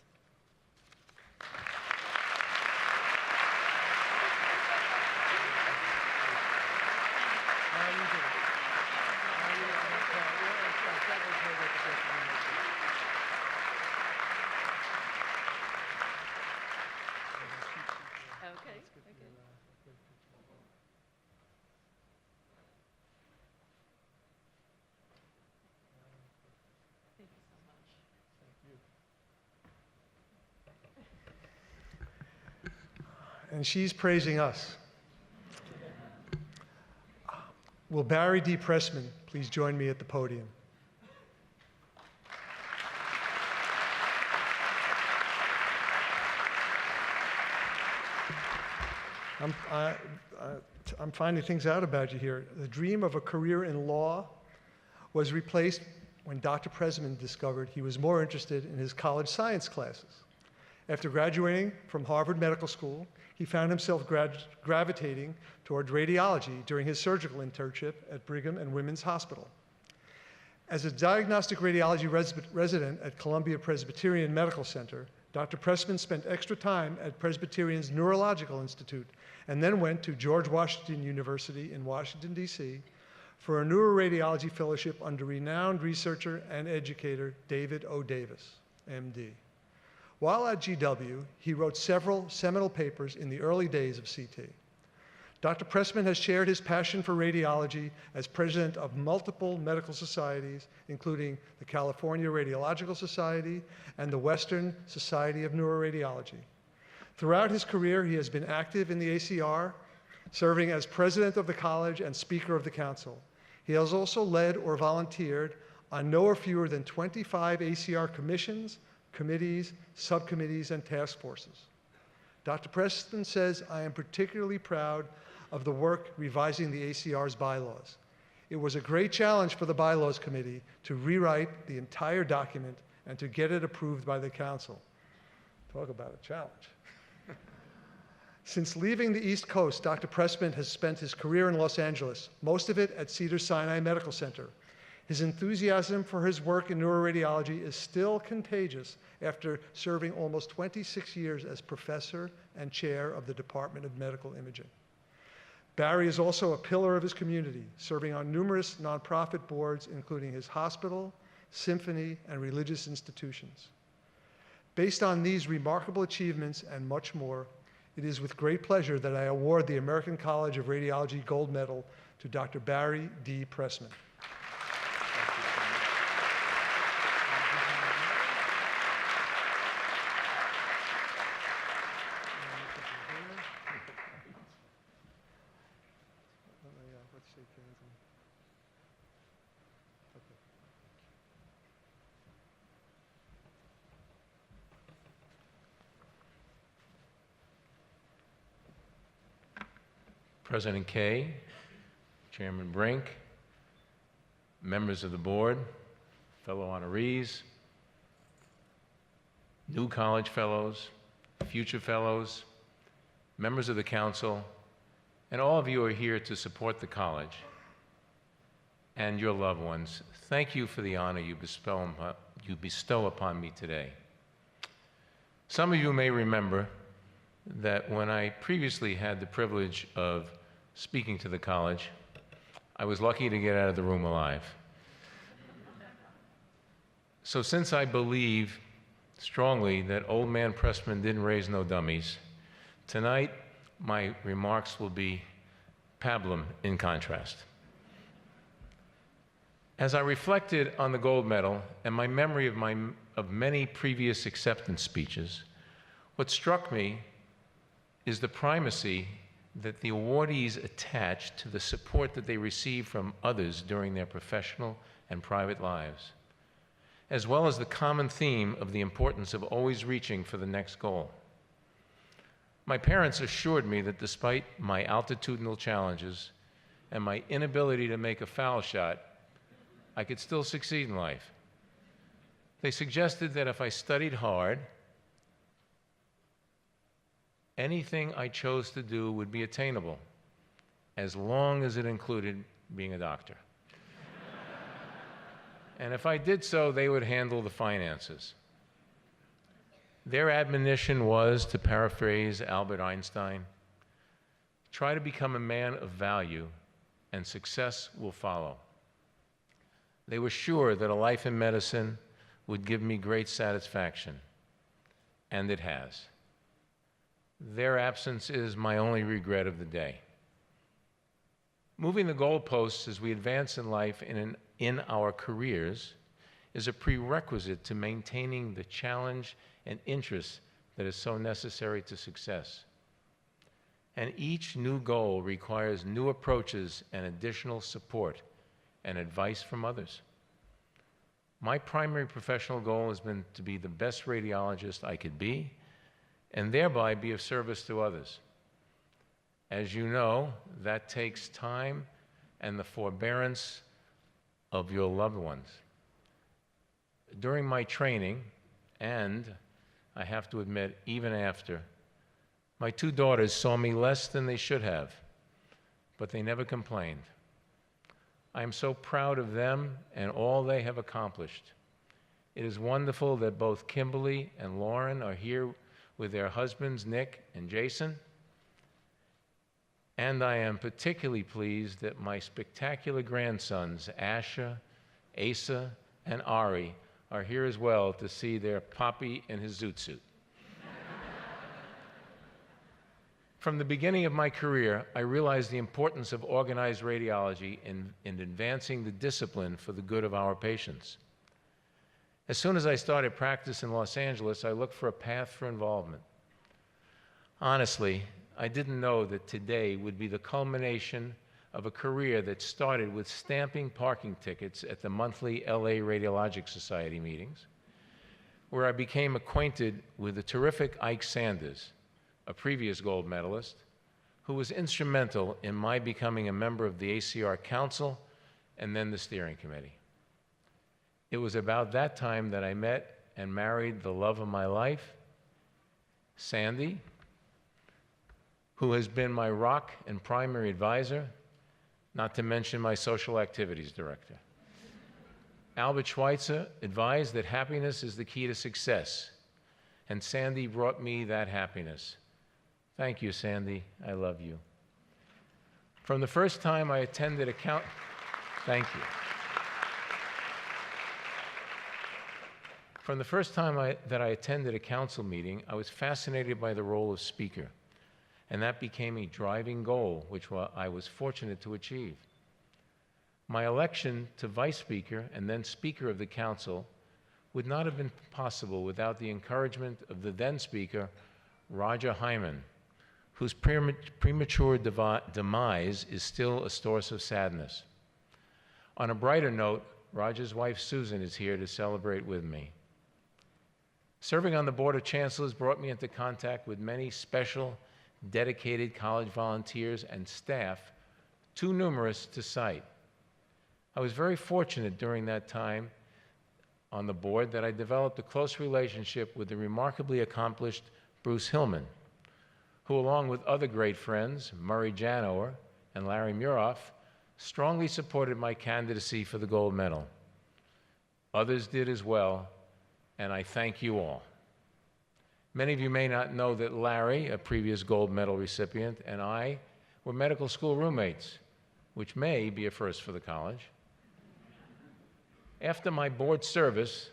And she's praising us. Will Barry D. Pressman please join me at the podium? I'm finding things out about you here. The dream of a career in law was replaced when Dr. Pressman discovered he was more interested in his college science classes. After graduating from Harvard Medical School, he found himself gravitating toward radiology during his surgical internship at Brigham and Women's Hospital. As a diagnostic radiology resident at Columbia Presbyterian Medical Center, Dr. Pressman spent extra time at Presbyterian's Neurological Institute and then went to George Washington University in Washington, D.C. for a neuroradiology fellowship under renowned researcher and educator David O. Davis, MD. While at GW, he wrote several seminal papers in the early days of CT. Dr. Pressman has shared his passion for radiology as president of multiple medical societies, including the California Radiological Society and the Western Society of Neuroradiology. Throughout his career, he has been active in the ACR, serving as president of the college and speaker of the council. He has also led or volunteered on no fewer than 25 ACR commissions, committees, subcommittees, and task forces. Dr. Pressman says, I am particularly proud of the work revising the ACR's bylaws. It was a great challenge for the bylaws committee to rewrite the entire document and to get it approved by the council. Talk about a challenge. Since leaving the East Coast, Dr. Pressman has spent his career in Los Angeles, most of it at Cedars-Sinai Medical Center. His enthusiasm for his work in neuroradiology is still contagious after serving almost 26 years as professor and chair of the Department of Medical Imaging. Barry is also a pillar of his community, serving on numerous nonprofit boards, including his hospital, symphony, and religious institutions. Based on these remarkable achievements and much more, it is with great pleasure that I award the American College of Radiology Gold Medal to Dr. Barry D. Pressman. President Kay, Chairman Brink, members of the board, fellow honorees, new college fellows, future fellows, members of the council, and all of you who are here to support the college and your loved ones. Thank you for the honor you bestow upon me today. Some of you may remember that when I previously had the privilege of speaking to the college, I was lucky to get out of the room alive. So since I believe strongly that old man Pressman didn't raise no dummies, tonight my remarks will be pablum in contrast. As I reflected on the gold medal and my memory of many previous acceptance speeches, what struck me is the primacy that the awardees attach to the support that they receive from others during their professional and private lives, as well as the common theme of the importance of always reaching for the next goal. My parents assured me that despite my altitudinal challenges and my inability to make a foul shot, I could still succeed in life. They suggested that if I studied hard, anything I chose to do would be attainable, as long as it included being a doctor. And if I did so, they would handle the finances. Their admonition was, to paraphrase Albert Einstein, try to become a man of value, and success will follow. They were sure that a life in medicine would give me great satisfaction, and it has. Their absence is my only regret of the day. Moving the goalposts as we advance in life and in our careers is a prerequisite to maintaining the challenge and interest that is so necessary to success. And each new goal requires new approaches and additional support and advice from others. My primary professional goal has been to be the best radiologist I could be, and thereby be of service to others. As you know, that takes time and the forbearance of your loved ones. During my training, and I have to admit, even after, my two daughters saw me less than they should have, but they never complained. I am so proud of them and all they have accomplished. It is wonderful that both Kimberly and Lauren are here with their husbands, Nick and Jason. And I am particularly pleased that my spectacular grandsons, Asha, Asa, and Ari, are here as well to see their poppy in his zoot suit. From the beginning of my career, I realized the importance of organized radiology in advancing the discipline for the good of our patients. As soon as I started practice in Los Angeles, I looked for a path for involvement. Honestly, I didn't know that today would be the culmination of a career that started with stamping parking tickets at the monthly LA Radiologic Society meetings, where I became acquainted with the terrific Ike Sanders, a previous gold medalist, who was instrumental in my becoming a member of the ACR Council and then the steering committee. It was about that time that I met and married the love of my life, Sandy, who has been my rock and primary advisor, not to mention my social activities director. Albert Schweitzer advised that happiness is the key to success, and Sandy brought me that happiness. Thank you, Sandy. I love you. From the first time I attended Thank you. From the first time that I attended a council meeting, I was fascinated by the role of speaker, and that became a driving goal, which I was fortunate to achieve. My election to Vice Speaker and then Speaker of the Council would not have been possible without the encouragement of the then Speaker, Roger Hyman, whose premature demise is still a source of sadness. On a brighter note, Roger's wife, Susan, is here to celebrate with me. Serving on the Board of Chancellors brought me into contact with many special, dedicated college volunteers and staff, too numerous to cite. I was very fortunate during that time on the board that I developed a close relationship with the remarkably accomplished Bruce Hillman, who, along with other great friends, Murray Janower and Larry Muroff, strongly supported my candidacy for the gold medal. Others did as well, and I thank you all. Many of you may not know that Larry, a previous gold medal recipient, and I were medical school roommates, which may be a first for the college. After my board service,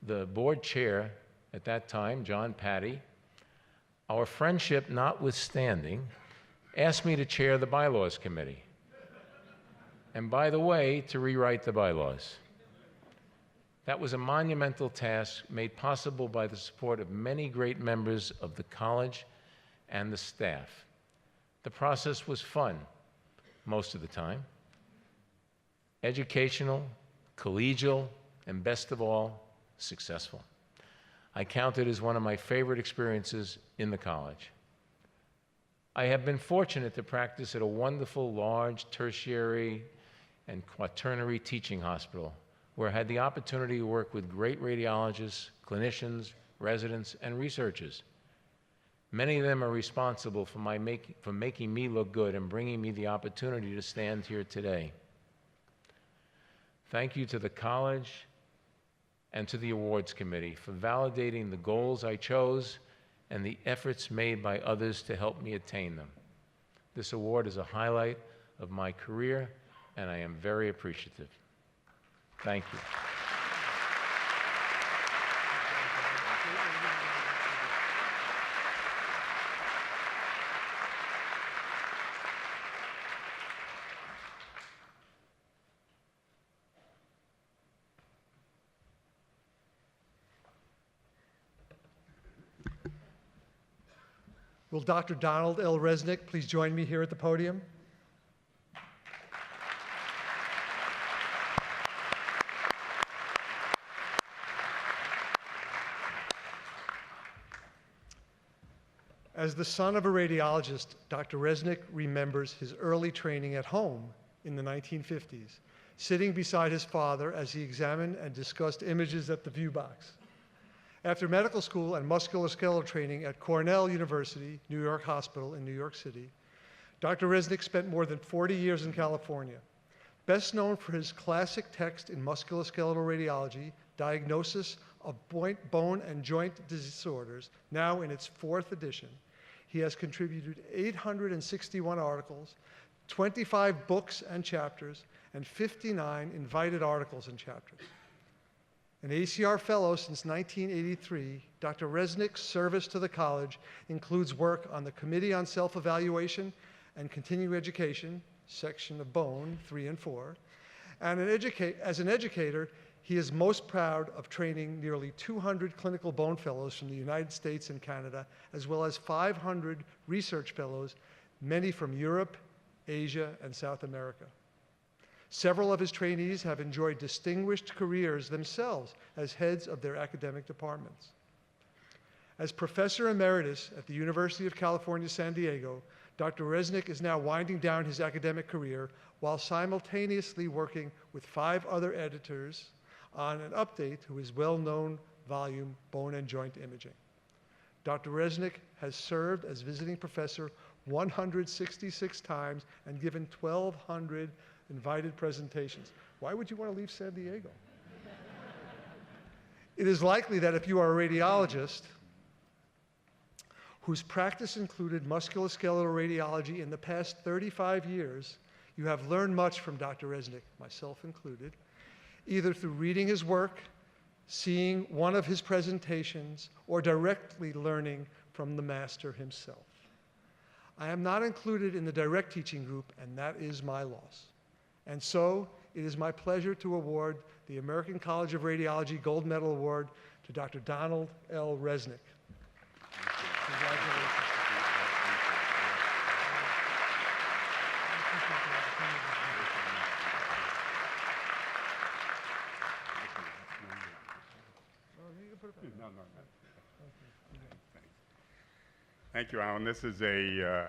the board chair at that time, John Patty, our friendship notwithstanding, asked me to chair the bylaws committee. And by the way, to rewrite the bylaws. That was a monumental task made possible by the support of many great members of the college and the staff. The process was fun, most of the time, educational, collegial, and best of all, successful. I count it as one of my favorite experiences in the college. I have been fortunate to practice at a wonderful, large, tertiary and quaternary teaching hospital, where I had the opportunity to work with great radiologists, clinicians, residents, and researchers. Many of them are responsible for making me look good and bringing me the opportunity to stand here today. Thank you to the college and to the awards committee for validating the goals I chose and the efforts made by others to help me attain them. This award is a highlight of my career, and I am very appreciative. Thank you. Will Dr. Donald L. Resnick please join me here at the podium? As the son of a radiologist, Dr. Resnick remembers his early training at home in the 1950s, sitting beside his father as he examined and discussed images at the view box. After medical school and musculoskeletal training at Cornell University, New York Hospital in New York City, Dr. Resnick spent more than 40 years in California. Best known for his classic text in musculoskeletal radiology, Diagnosis of Bone and Joint Disorders, now in its 4th edition, he has contributed 861 articles, 25 books and chapters, and 59 invited articles and chapters. An ACR Fellow since 1983, Dr. Resnick's service to the college includes work on the Committee on Self-Evaluation and Continuing Education, section of Bone 3 and 4. And as an educator, he is most proud of training nearly 200 clinical bone fellows from the United States and Canada, as well as 500 research fellows, many from Europe, Asia, and South America. Several of his trainees have enjoyed distinguished careers themselves as heads of their academic departments. As Professor Emeritus at the University of California, San Diego, Dr. Resnick is now winding down his academic career while simultaneously working with 5 other editors on an update to his well-known volume, Bone and Joint Imaging. Dr. Resnick has served as visiting professor 166 times and given 1,200 invited presentations. Why would you want to leave San Diego? It is likely that if you are a radiologist whose practice included musculoskeletal radiology in the past 35 years, you have learned much from Dr. Resnick, myself included, either through reading his work, seeing one of his presentations, or directly learning from the master himself. I am not included in the direct teaching group, and that is my loss. And so, it is my pleasure to award the American College of Radiology Gold Medal Award to Dr. Donald L. Resnick. Congratulations. Thank you, Alan. This is a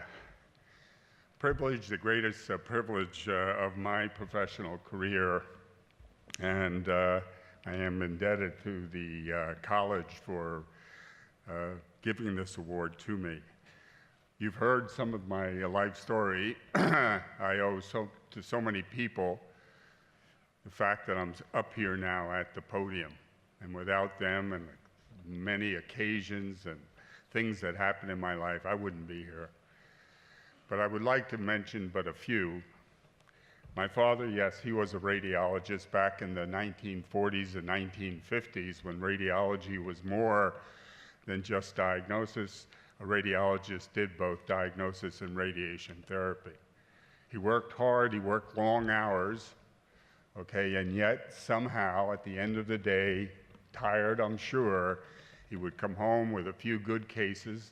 privilege, the greatest privilege of my professional career, and I am indebted to the college for giving this award to me. You've heard some of my life story. I owe to so many people the fact that I'm up here now at the podium, and without them and many occasions and things that happened in my life, I wouldn't be here. But I would like to mention but a few. My father, yes, he was a radiologist back in the 1940s and 1950s when radiology was more than just diagnosis. A radiologist did both diagnosis and radiation therapy. He worked hard, he worked long hours, okay, and yet somehow at the end of the day, tired, I'm sure, he would come home with a few good cases.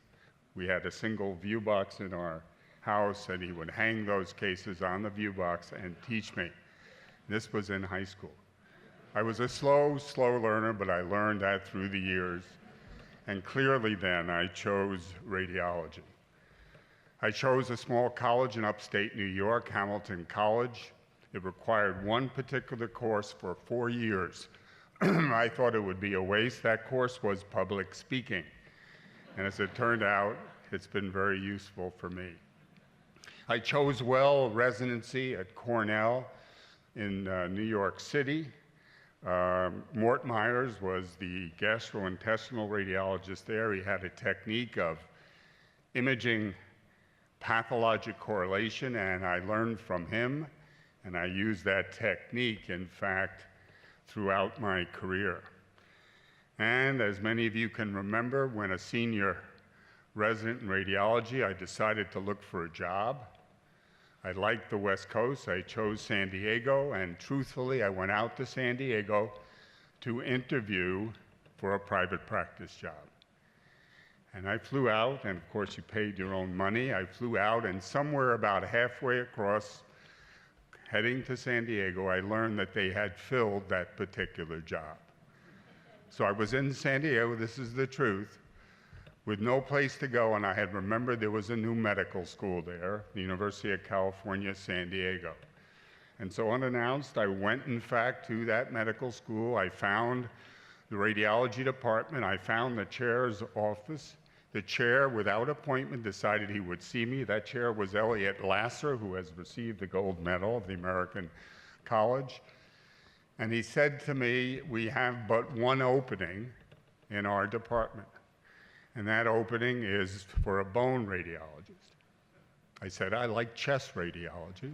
We had a single view box in our house, and he would hang those cases on the view box and teach me. This was in high school. I was a slow learner, but I learned that through the years. And clearly then, I chose radiology. I chose a small college in upstate New York, Hamilton College. It required one particular course for 4 years. I thought it would be a waste. That course was public speaking. And as it turned out, it's been very useful for me. I chose well residency at Cornell in New York City. Mort Myers was the gastrointestinal radiologist there. He had a technique of imaging pathologic correlation, and I learned from him, and I used that technique, in fact, throughout my career. And as many of you can remember, when a senior resident in radiology, I decided to look for a job. I liked the West Coast. I chose San Diego, and truthfully, I went out to San Diego to interview for a private practice job. And I flew out, and of course you paid your own money. I flew out, and somewhere about halfway across, heading to San Diego, I learned that they had filled that particular job. So I was in San Diego, this is the truth, with no place to go, and I had remembered there was a new medical school there, the University of California, San Diego. And so unannounced, I went, in fact, to that medical school. I found the radiology department. I found the chair's office. The chair, without appointment, decided he would see me. That chair was Elliot Lasser, who has received the gold medal of the American College. And he said to me, we have but one opening in our department, and that opening is for a bone radiologist. I said, I like chest radiology.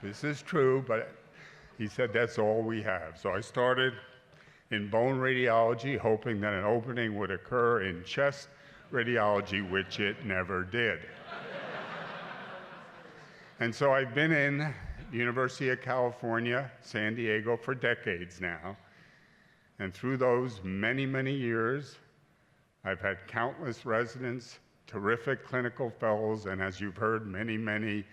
This is true, but he said, that's all we have. So I started in bone radiology, hoping that an opening would occur in chest radiology, which it never did. And so I've been in the University of California, San Diego for decades now. And through those many, many years, I've had countless residents, terrific clinical fellows, and as you've heard, many, many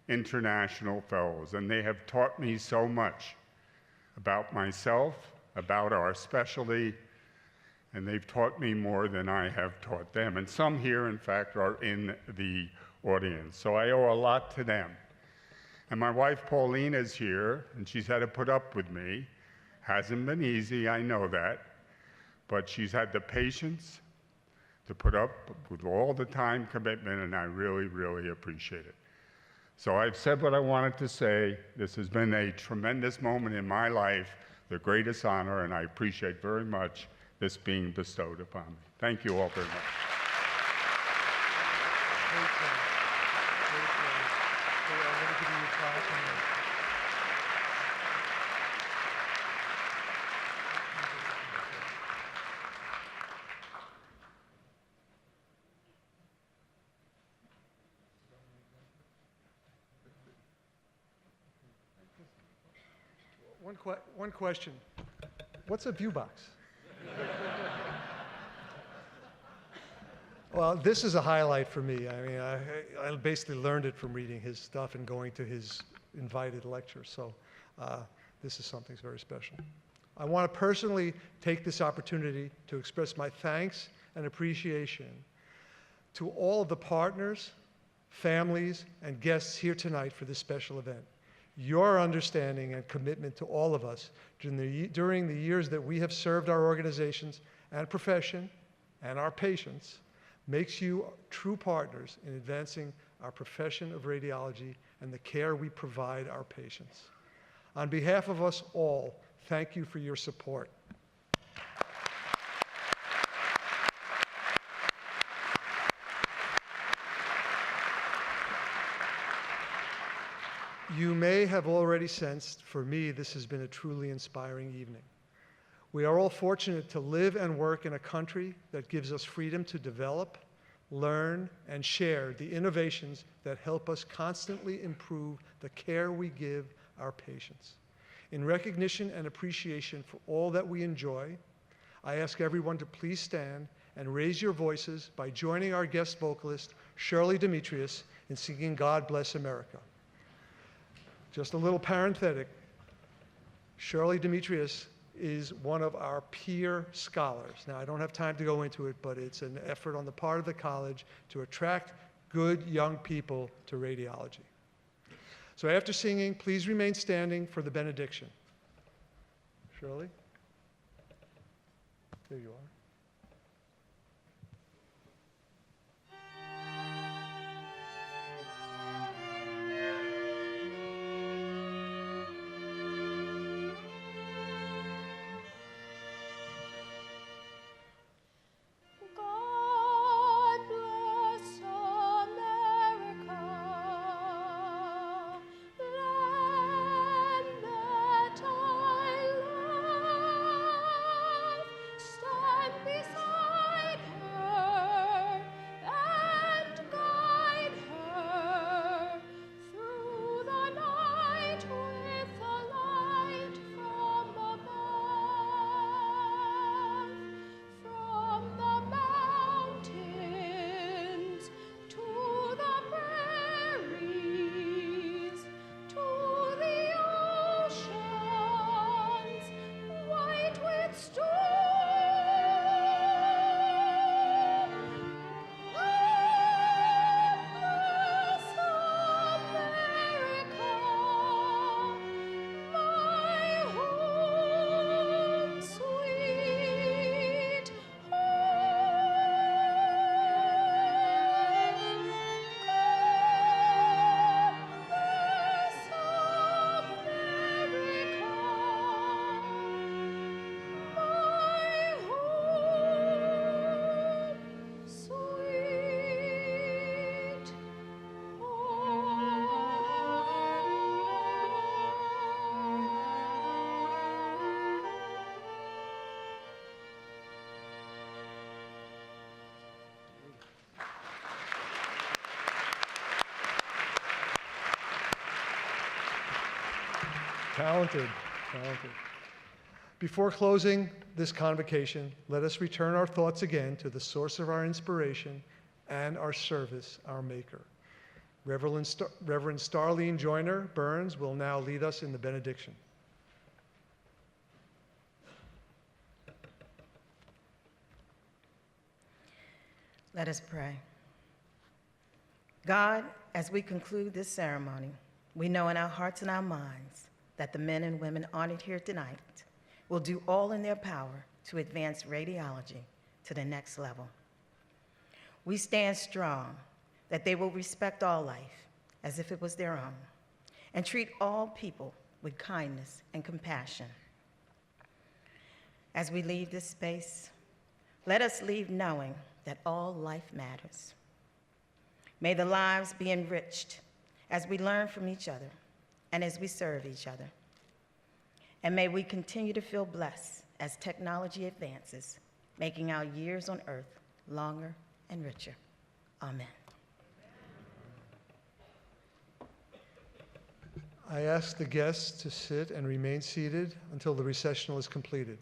international fellows. And they have taught me so much about myself, about our specialty, and they've taught me more than I have taught them. And some here, in fact, are in the audience. So I owe a lot to them. And my wife, Pauline, is here, and she's had to put up with me. Hasn't been easy, I know that, but she's had the patience to put up with all the time commitment, and I really, really appreciate it. So I've said what I wanted to say. This has been a tremendous moment in my life, the greatest honor, and I appreciate very much this being bestowed upon me. Thank you all very much. One question. What's a view box? Well, this is a highlight for me. I mean, I basically learned it from reading his stuff and going to his invited lectures. So this is something very special. I want to personally take this opportunity to express my thanks and appreciation to all of the partners, families, and guests here tonight for this special event. Your understanding and commitment to all of us during the years that we have served our organizations and profession and our patients makes you true partners in advancing our profession of radiology and the care we provide our patients. On behalf of us all, thank you for your support. You may have already sensed, for me, this has been a truly inspiring evening. We are all fortunate to live and work in a country that gives us freedom to develop, learn, and share the innovations that help us constantly improve the care we give our patients. In recognition and appreciation for all that we enjoy, I ask everyone to please stand and raise your voices by joining our guest vocalist, Shirley Demetrius, in singing God Bless America. Just a little parenthetic, Shirley Demetrius is one of our peer scholars. Now, I don't have time to go into it, but it's an effort on the part of the college to attract good young people to radiology. So after singing, please remain standing for the benediction. Shirley? There you are. Talented, talented. Before closing this convocation, let us return our thoughts again to the source of our inspiration and our service, our Maker. Reverend Starlene Joyner Burns will now lead us in the benediction. Let us pray. God, as we conclude this ceremony, we know in our hearts and our minds that the men and women honored here tonight will do all in their power to advance radiology to the next level. We stand strong that they will respect all life as if it was their own and treat all people with kindness and compassion. As we leave this space, let us leave knowing that all life matters. May the lives be enriched as we learn from each other and as we serve each other. And may we continue to feel blessed as technology advances, making our years on earth longer and richer. Amen. I ask the guests to sit and remain seated until the recessional is completed.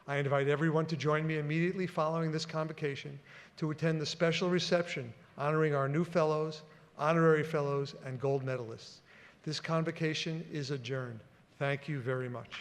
I invite everyone to join me immediately following this convocation to attend the special reception honoring our new fellows, honorary fellows, and gold medalists. This convocation is adjourned. Thank you very much.